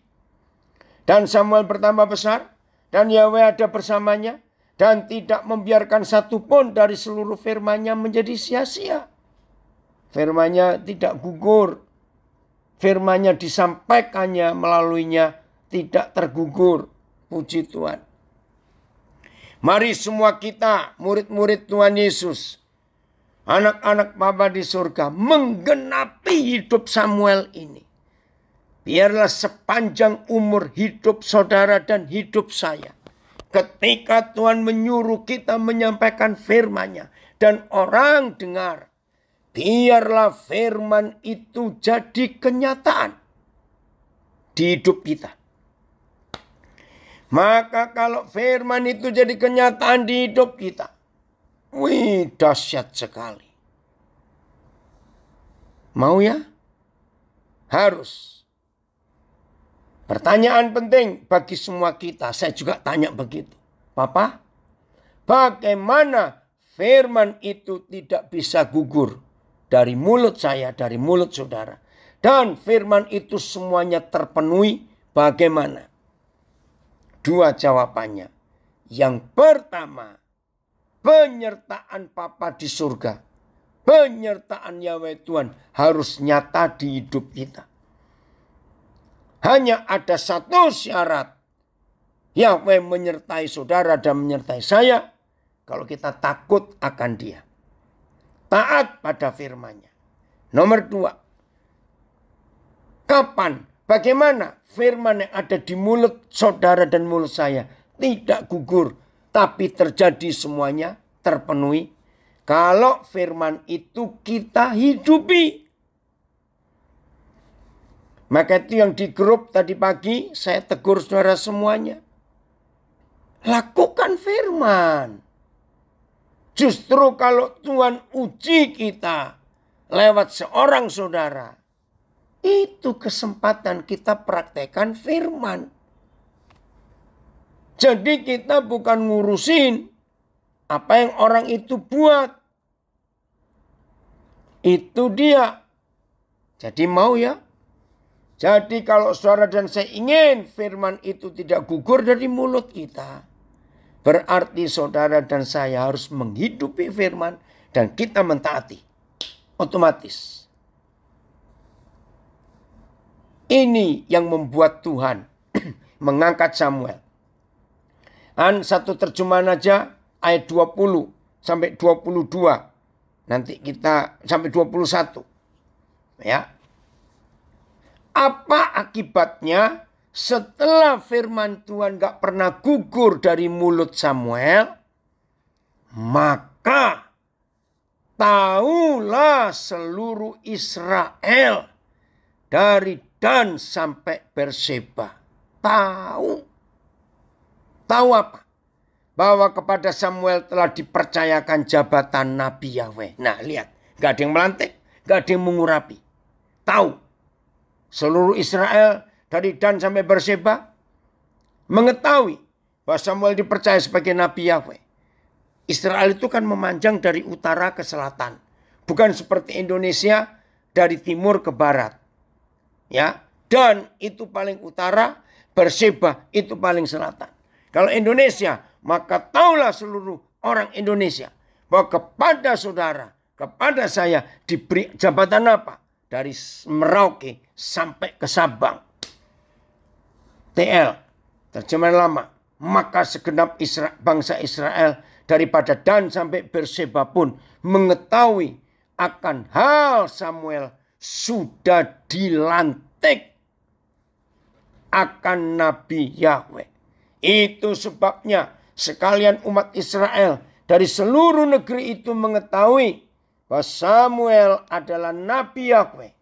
Dan Samuel bertambah besar dan Yahweh ada bersamanya dan tidak membiarkan satu pun dari seluruh firman-Nya menjadi sia-sia. Firman-Nya tidak gugur. Firman-Nya disampaikannya melaluinya tidak tergugur. Puji Tuhan. Mari semua kita, murid-murid Tuhan Yesus, anak-anak Bapa di surga, menggenapi hidup Samuel ini. Biarlah sepanjang umur hidup saudara dan hidup saya. Ketika Tuhan menyuruh kita menyampaikan firman-Nya dan orang dengar, biarlah firman itu jadi kenyataan di hidup kita. Maka kalau firman itu jadi kenyataan di hidup kita, wih dahsyat sekali. Mau ya? Harus. Pertanyaan penting bagi semua kita. Saya juga tanya begitu. Papa, bagaimana firman itu tidak bisa gugur dari mulut saya, dari mulut saudara. Dan firman itu semuanya terpenuhi. Bagaimana? Dua jawabannya. Yang pertama, penyertaan Papa di surga, penyertaan Yahweh Tuhan harus nyata di hidup kita. Hanya ada satu syarat. Yahweh menyertai saudara dan menyertai saya kalau kita takut akan Dia. Taat pada firman-Nya. Nomor dua. Kapan? Bagaimana firman yang ada di mulut saudara dan mulut saya tidak gugur, tapi terjadi semuanya terpenuhi? Kalau firman itu kita hidupi. Maka itu yang di grup tadi pagi saya tegur saudara semuanya. Lakukan firman. Justru kalau Tuhan uji kita lewat seorang saudara, itu kesempatan kita praktekkan firman. Jadi kita bukan ngurusin apa yang orang itu buat. Itu dia. Jadi mau ya. Jadi kalau saudara dan saya ingin firman itu tidak gugur dari mulut kita, berarti saudara dan saya harus menghidupi firman dan kita mentaati. Otomatis. Ini yang membuat Tuhan mengangkat Samuel. Dan satu terjemahan aja ayat 20 sampai 22. Nanti kita sampai 21. Ya. Apa akibatnya setelah firman Tuhan gak pernah gugur dari mulut Samuel? Maka tahulah seluruh Israel dari Dan sampai Berseba. Tahu apa? Bahwa kepada Samuel telah dipercayakan jabatan Nabi Yahweh. Nah lihat, gak ada yang melantik, gak ada yang mengurapi. Tahu. Seluruh Israel dari Dan sampai Berseba mengetahui bahwa Samuel dipercaya sebagai Nabi Yahweh. Israel itu kan memanjang dari utara ke selatan. Bukan seperti Indonesia dari timur ke barat. Ya, Dan itu paling utara, Berseba itu paling selatan. Kalau Indonesia, maka taulah seluruh orang Indonesia bahwa kepada saudara, kepada saya diberi jabatan apa? Dari Merauke sampai ke Sabang. TL, terjemahan lama. Maka segenap bangsa Israel daripada Dan sampai Berseba pun mengetahui akan hal Samuel sudah dilantik akan Nabi Yahweh. Itu sebabnya sekalian umat Israel dari seluruh negeri itu mengetahui bahwa Samuel adalah Nabi Yahweh.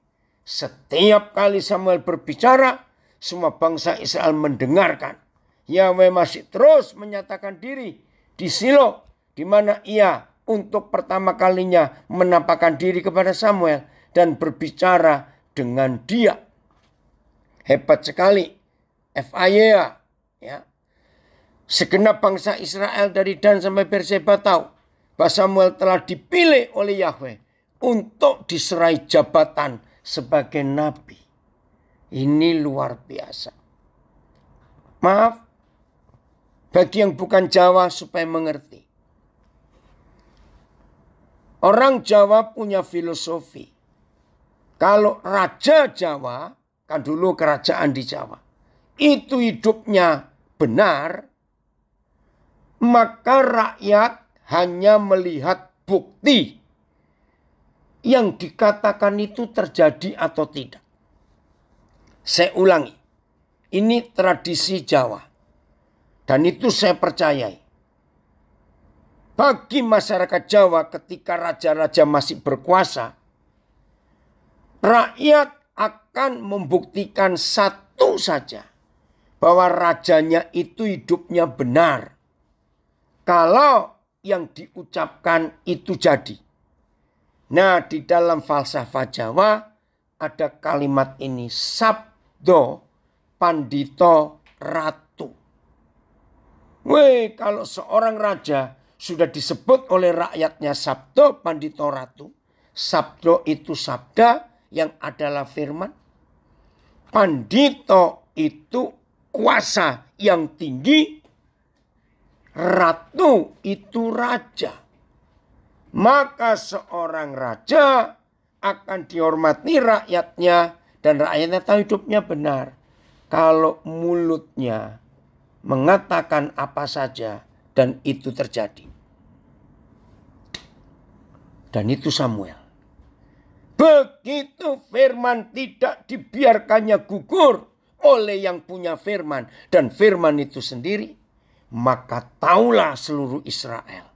Setiap kali Samuel berbicara, semua bangsa Israel mendengarkan. Yahweh masih terus menyatakan diri di Silo, di mana ia untuk pertama kalinya menampakkan diri kepada Samuel dan berbicara dengan dia. Hebat sekali. FIA. Ya. Segenap bangsa Israel dari Dan sampai Berseba tahu bahwa Samuel telah dipilih oleh Yahweh untuk diserai jabatan sebagai nabi. Ini luar biasa. Maaf, bagi yang bukan Jawa supaya mengerti. Orang Jawa punya filosofi. Kalau Raja Jawa, kan dulu kerajaan di Jawa, itu hidupnya benar, maka rakyat hanya melihat bukti yang dikatakan itu terjadi atau tidak. Saya ulangi, ini tradisi Jawa. Dan itu saya percayai. Bagi masyarakat Jawa ketika raja-raja masih berkuasa, rakyat akan membuktikan satu saja. Bahwa rajanya itu hidupnya benar. Kalau yang diucapkan itu jadi. Nah, di dalam falsafah Jawa ada kalimat ini, sabdo pandito ratu. Weh, kalau seorang raja sudah disebut oleh rakyatnya sabdo pandito ratu. Sabdo itu sabda yang adalah firman. Pandito itu kuasa yang tinggi. Ratu itu raja. Maka seorang raja akan dihormati rakyatnya. Dan rakyatnya tahu hidupnya benar. Kalau mulutnya mengatakan apa saja dan itu terjadi. Dan itu Samuel. Begitu firman tidak dibiarkannya gugur oleh yang punya firman. Dan firman itu sendiri. Maka taulah seluruh Israel.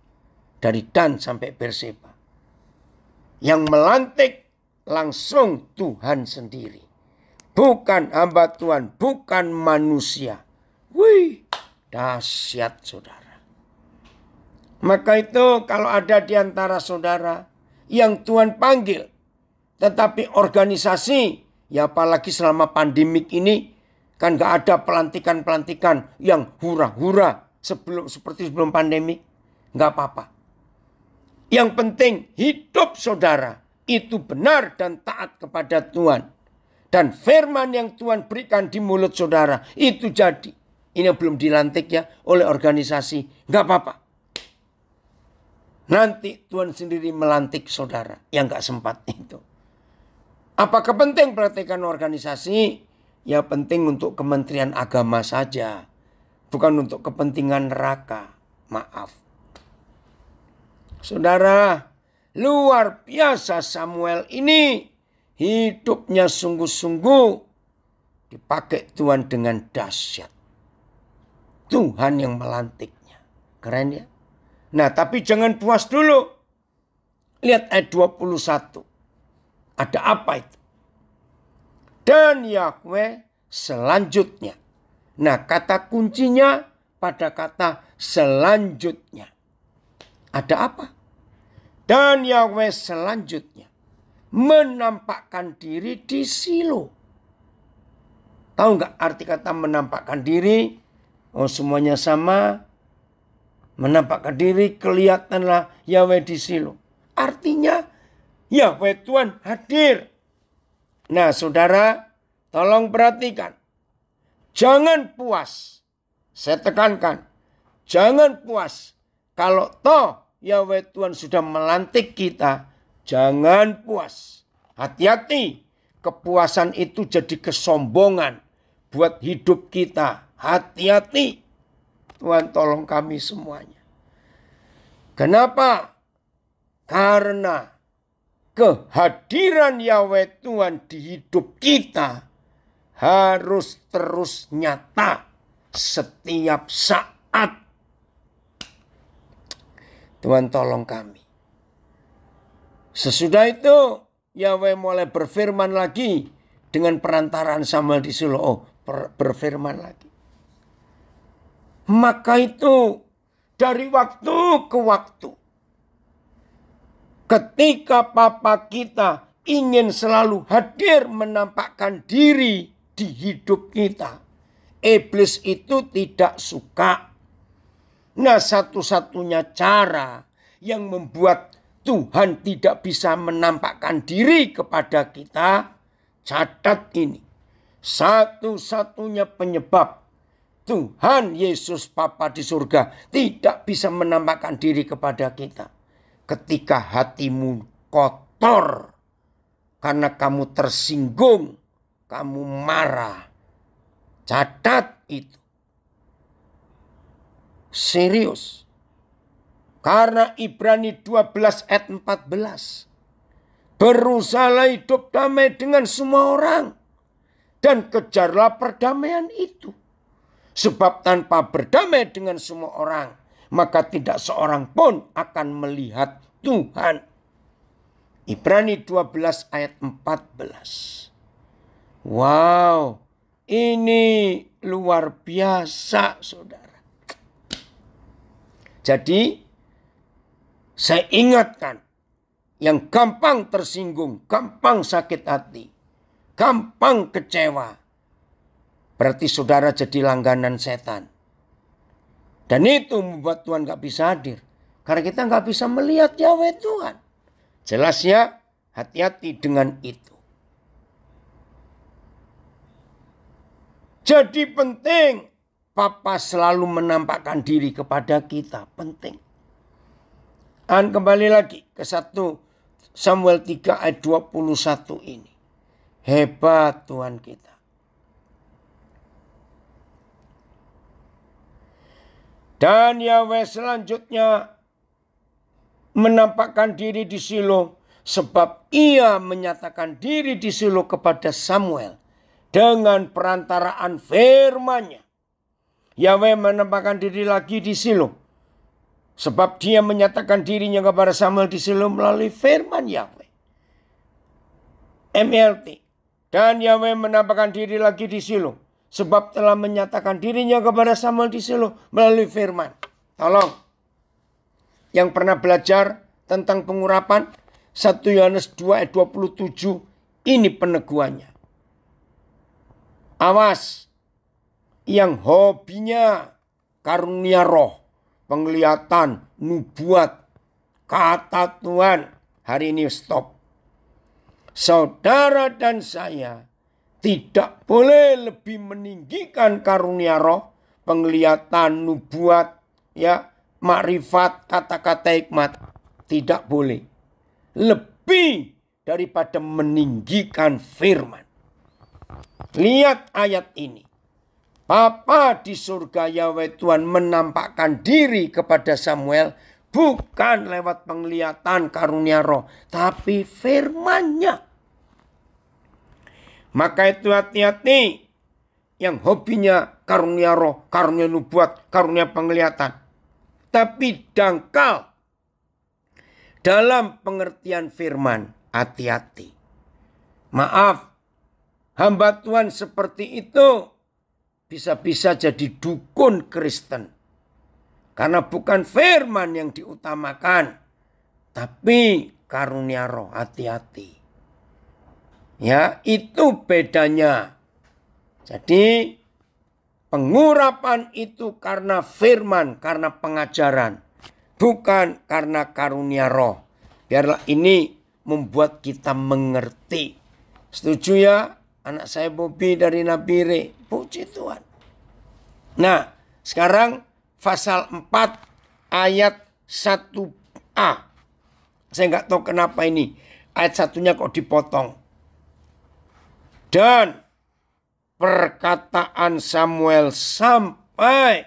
Dari Dan sampai Berseba. Yang melantik langsung Tuhan sendiri. Bukan hamba Tuhan, bukan manusia. Wih, dahsyat saudara. Maka itu kalau ada di antara saudara yang Tuhan panggil. Tetapi organisasi, ya apalagi selama pandemik ini, kan gak ada pelantikan-pelantikan yang hura-hura seperti sebelum pandemik. Gak apa-apa. Yang penting hidup saudara itu benar dan taat kepada Tuhan. Dan firman yang Tuhan berikan di mulut saudara itu jadi. Ini belum dilantik ya oleh organisasi. Gak apa-apa. Nanti Tuhan sendiri melantik saudara yang gak sempat itu. Apakah penting pelantikan organisasi? Ya penting untuk Kementerian Agama saja. Bukan untuk kepentingan neraka. Maaf. Saudara, luar biasa Samuel ini. Hidupnya sungguh-sungguh dipakai Tuhan dengan dahsyat. Tuhan yang melantiknya. Keren ya? Nah, tapi jangan puas dulu. Lihat ayat 21. Ada apa itu? Dan Yahweh selanjutnya. Nah, kata kuncinya pada kata selanjutnya. Ada apa? Dan Yahweh selanjutnya menampakkan diri di Silo. Tahu nggak arti kata menampakkan diri? Oh, semuanya sama. Menampakkan diri, kelihatanlah Yahweh di Silo. Artinya Yahweh Tuhan hadir. Nah saudara, tolong perhatikan. Jangan puas. Saya tekankan. Jangan puas. Kalau toh Yahweh Tuhan sudah melantik kita, jangan puas. Hati-hati. Kepuasan itu jadi kesombongan buat hidup kita. Hati-hati. Tuhan tolong kami semuanya. Kenapa? Karena kehadiran Yahweh Tuhan di hidup kita harus terus nyata setiap saat. Tuhan tolong kami. Sesudah itu Yahweh mulai berfirman lagi dengan perantaraan Samuel di Silo. Oh, berfirman lagi. Maka itu dari waktu ke waktu. Ketika Papa kita ingin selalu hadir menampakkan diri di hidup kita. Iblis itu tidak suka. Nah, satu-satunya cara yang membuat Tuhan tidak bisa menampakkan diri kepada kita. Catat ini. Satu-satunya penyebab Tuhan Yesus Bapa di surga tidak bisa menampakkan diri kepada kita. Ketika hatimu kotor. Karena kamu tersinggung. Kamu marah. Catat itu. Serius. Karena Ibrani 12 ayat 14. Berusahalah hidup damai dengan semua orang. Dan kejarlah perdamaian itu. Sebab tanpa berdamai dengan semua orang, maka tidak seorang pun akan melihat Tuhan. Ibrani 12 ayat 14. Wow, ini luar biasa saudara. Jadi, saya ingatkan yang gampang tersinggung, gampang sakit hati, gampang kecewa. berarti saudara jadi langganan setan. Dan itu membuat Tuhan gak bisa hadir. Karena kita gak bisa melihat Yahweh Tuhan. Jelas ya, hati-hati dengan itu. Jadi penting Papa selalu menampakkan diri kepada kita. Penting. Dan kembali lagi ke 1 Samuel 3 ayat 21 ini. Hebat Tuhan kita. Dan Yahweh selanjutnya menampakkan diri di Shilo. Sebab ia menyatakan diri di Shilo kepada Samuel. Dengan perantaraan firman-Nya. Yahweh menampakkan diri lagi di Shilo. Sebab dia menyatakan dirinya kepada Samuel di Shilo melalui firman Yahweh. MLT. Dan Yahweh menampakkan diri lagi di Shilo. Sebab telah menyatakan dirinya kepada Samuel di Shilo melalui firman. Tolong. Yang pernah belajar tentang pengurapan. 1 Yohanes 2 ayat 27. Ini peneguhannya. Awas. Yang hobinya karunia roh. Penglihatan, nubuat, kata Tuhan. Hari ini stop. Saudara dan saya tidak boleh lebih meninggikan karunia roh, penglihatan, nubuat, ya, makrifat, kata-kata hikmat. Tidak boleh. Lebih daripada meninggikan firman. Lihat ayat ini. Bapa di surga Yahweh Tuhan menampakkan diri kepada Samuel bukan lewat penglihatan karunia roh, tapi firman-Nya. Maka itu hati-hati yang hobinya karunia roh, karunia nubuat, karunia penglihatan. Tapi dangkal dalam pengertian firman, hati-hati. Maaf, hamba Tuhan seperti itu bisa-bisa jadi dukun Kristen. Karena bukan firman yang diutamakan. Tapi karunia roh, hati-hati. Ya, itu bedanya. Jadi pengurapan itu karena firman, karena pengajaran. Bukan karena karunia roh. Biarlah ini membuat kita mengerti. Setuju ya? Anak saya Bobby dari Nabire. Puji Tuhan. Nah, sekarang pasal 4 ayat 1a. Saya nggak tahu kenapa ini. Ayat 1-nya kok dipotong. Dan perkataan Samuel sampai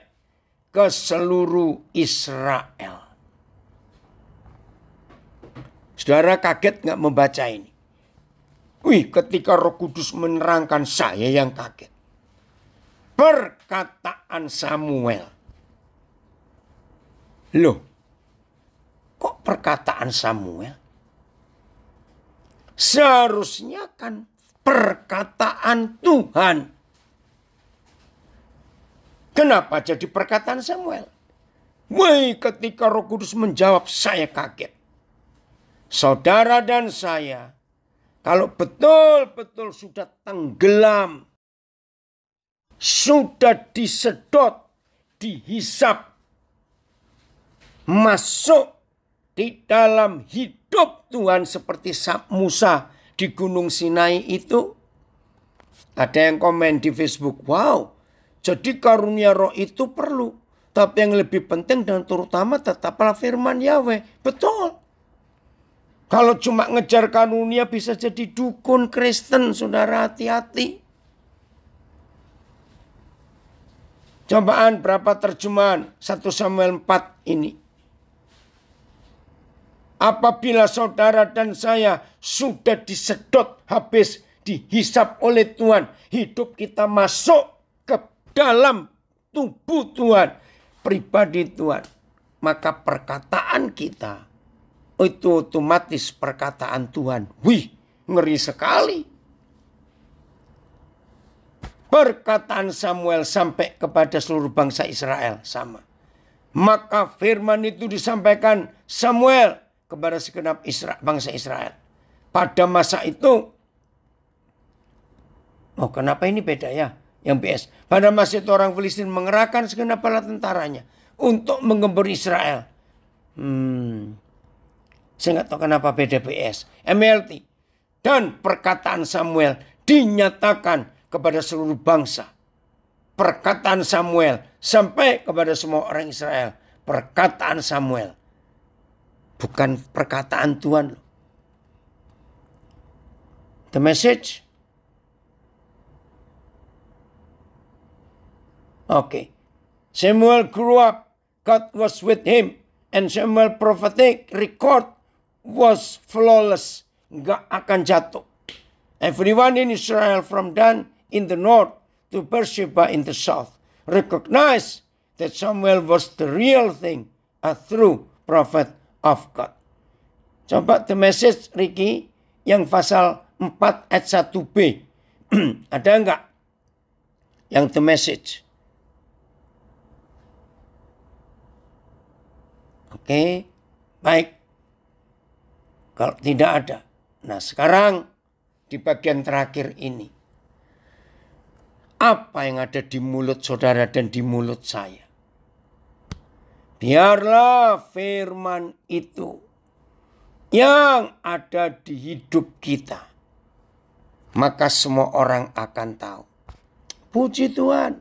ke seluruh Israel. Saudara kaget nggak membaca ini? Wih, ketika Roh Kudus menerangkan, saya yang kaget. Perkataan Samuel. Loh, kok perkataan Samuel? Seharusnya kan perkataan Tuhan. Kenapa jadi perkataan Samuel? Wih, ketika Roh Kudus menjawab, saya kaget. Saudara dan saya, kalau betul-betul sudah tenggelam, sudah disedot, dihisap, masuk di dalam hidup Tuhan seperti Musa di Gunung Sinai itu. Ada yang komen di Facebook, wow, jadi karunia roh itu perlu. Tapi yang lebih penting dan terutama tetaplah firman Yahweh. Betul. Kalau cuma ngejar karunia bisa jadi dukun Kristen, saudara, hati-hati. Cobaan berapa terjemahan 1 Samuel 4 ini. Apabila saudara dan saya sudah disedot habis, dihisap oleh Tuhan, hidup kita masuk ke dalam tubuh Tuhan, pribadi Tuhan, maka perkataan kita itu otomatis perkataan Tuhan. Wih, ngeri sekali. Perkataan Samuel sampai kepada seluruh bangsa Israel sama. Maka firman itu disampaikan Samuel kepada segenap bangsa Israel. Pada masa itu, oh kenapa ini beda ya? Yang PS. Pada masa itu orang Filistin mengerahkan segenap bala tentaranya untuk menggempur Israel. Saya nggak tahu kenapa beda PS. MLT. Dan perkataan Samuel dinyatakan kepada seluruh bangsa. Perkataan Samuel sampai kepada semua orang Israel. Perkataan Samuel. Bukan perkataan Tuhan. The message. Okay. Samuel grew up. God was with him. And Samuel prophetic record was flawless. Gak akan jatuh. Everyone in Israel from Dan in the north to Beersheba in the south recognized that Samuel was the real thing. A true prophet of God. Coba the message Ricky yang pasal 4 ayat 1b. Ada enggak? Yang the message. Oke, baik. Kalau tidak ada. Nah sekarang di bagian terakhir ini. Apa yang ada di mulut saudara dan di mulut saya? Biarlah firman itu yang ada di hidup kita. Maka semua orang akan tahu. Puji Tuhan.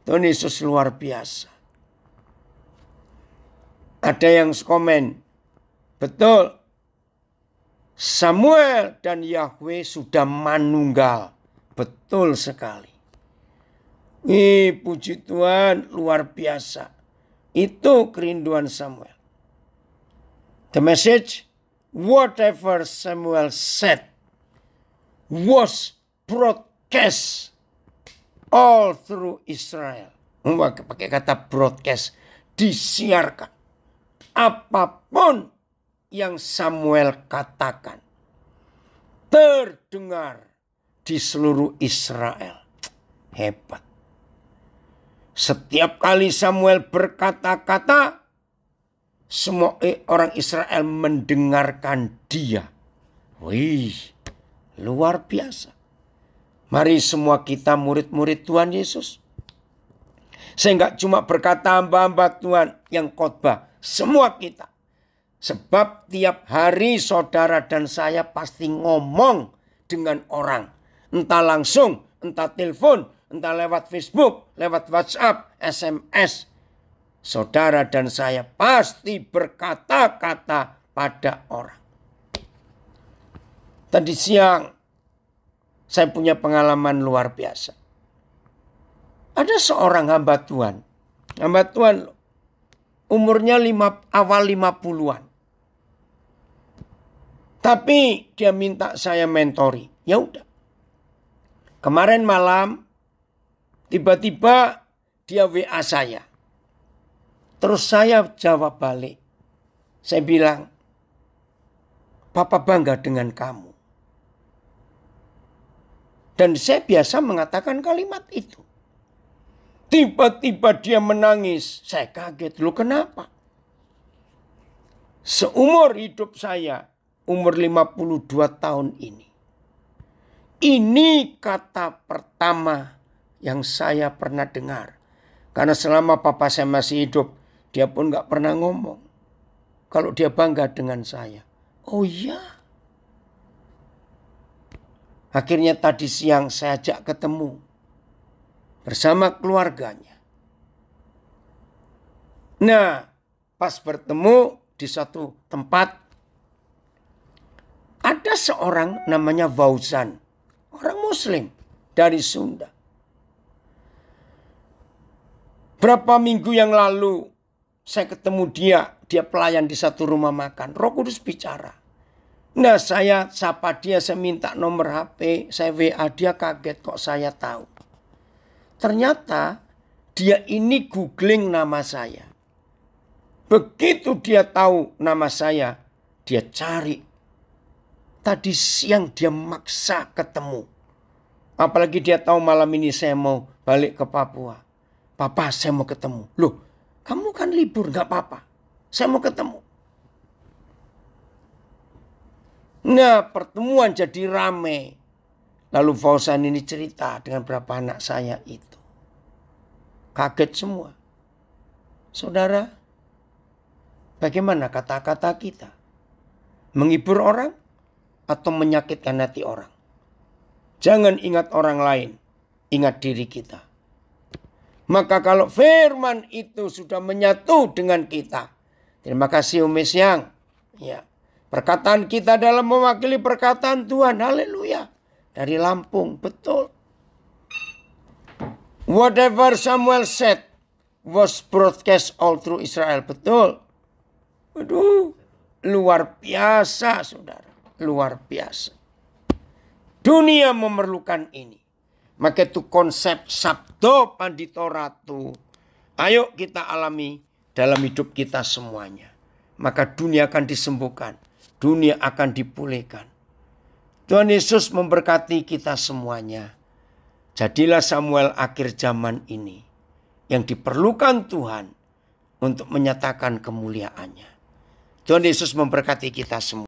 Tuhan Yesus luar biasa. Ada yang komen, betul, Samuel dan Yahweh sudah manunggal. Betul sekali. Puji Tuhan, luar biasa. Itu kerinduan Samuel. The message, whatever Samuel said was broadcast all through Israel. Pakai kata broadcast, disiarkan. Apapun yang Samuel katakan terdengar di seluruh Israel. Hebat. Setiap kali Samuel berkata-kata, semua orang Israel mendengarkan dia. Wih, luar biasa. Mari semua kita murid-murid Tuhan Yesus. Saya nggak cuma berkata hamba-hamba Tuhan yang khotbah. Semua kita. Sebab tiap hari saudara dan saya pasti ngomong dengan orang. Entah langsung, entah telepon, entah lewat Facebook, lewat WhatsApp, SMS. Saudara dan saya pasti berkata-kata pada orang. Tadi siang saya punya pengalaman luar biasa. Ada seorang hamba Tuhan. Hamba Tuhan umurnya awal 50-an. Tapi dia minta saya mentori. Ya udah. Kemarin malam tiba-tiba dia WA saya. Terus saya jawab balik. Saya bilang, Papa bangga dengan kamu. Dan saya biasa mengatakan kalimat itu. Tiba-tiba dia menangis. Saya kaget. Loh kenapa? Seumur hidup saya, umur 52 tahun ini. Ini kata pertama yang saya pernah dengar. Karena selama papa saya masih hidup, dia pun gak pernah ngomong. Kalau dia bangga dengan saya. Oh iya. Akhirnya tadi siang saya ajak ketemu. Bersama keluarganya. Nah, pas bertemu di satu tempat. Ada seorang namanya Fauzan. Orang Muslim dari Sunda. Berapa minggu yang lalu saya ketemu dia. Dia pelayan di satu rumah makan. Roh Kudus bicara. Nah saya sapa dia, saya minta nomor HP. Saya WA dia, kaget kok saya tahu. Ternyata dia ini googling nama saya. Begitu dia tahu nama saya, dia cari. Tadi siang dia maksa ketemu. Apalagi dia tahu malam ini saya mau balik ke Papua. Papa, saya mau ketemu. Loh, kamu kan libur, gak apa-apa. Saya mau ketemu. Nah, pertemuan jadi rame. Lalu Fauzan ini cerita dengan berapa anak saya itu. Kaget semua. Saudara, bagaimana kata-kata kita? Menghibur orang atau menyakitkan hati orang? Jangan ingat orang lain, ingat diri kita. Maka kalau firman itu sudah menyatu dengan kita. Terima kasih Umi Siang. Ya, perkataan kita dalam mewakili perkataan Tuhan. Haleluya. Dari Lampung, betul. Whatever Samuel said was broadcast all through Israel. Betul. Aduh, luar biasa saudara. Luar biasa. Dunia memerlukan ini. Maka itu konsep Sabdo Pandito Ratu. Ayo kita alami dalam hidup kita semuanya. Maka dunia akan disembuhkan. Dunia akan dipulihkan. Tuhan Yesus memberkati kita semuanya. Jadilah Samuel akhir zaman ini. Yang diperlukan Tuhan untuk menyatakan kemuliaannya. Tuhan Yesus memberkati kita semua.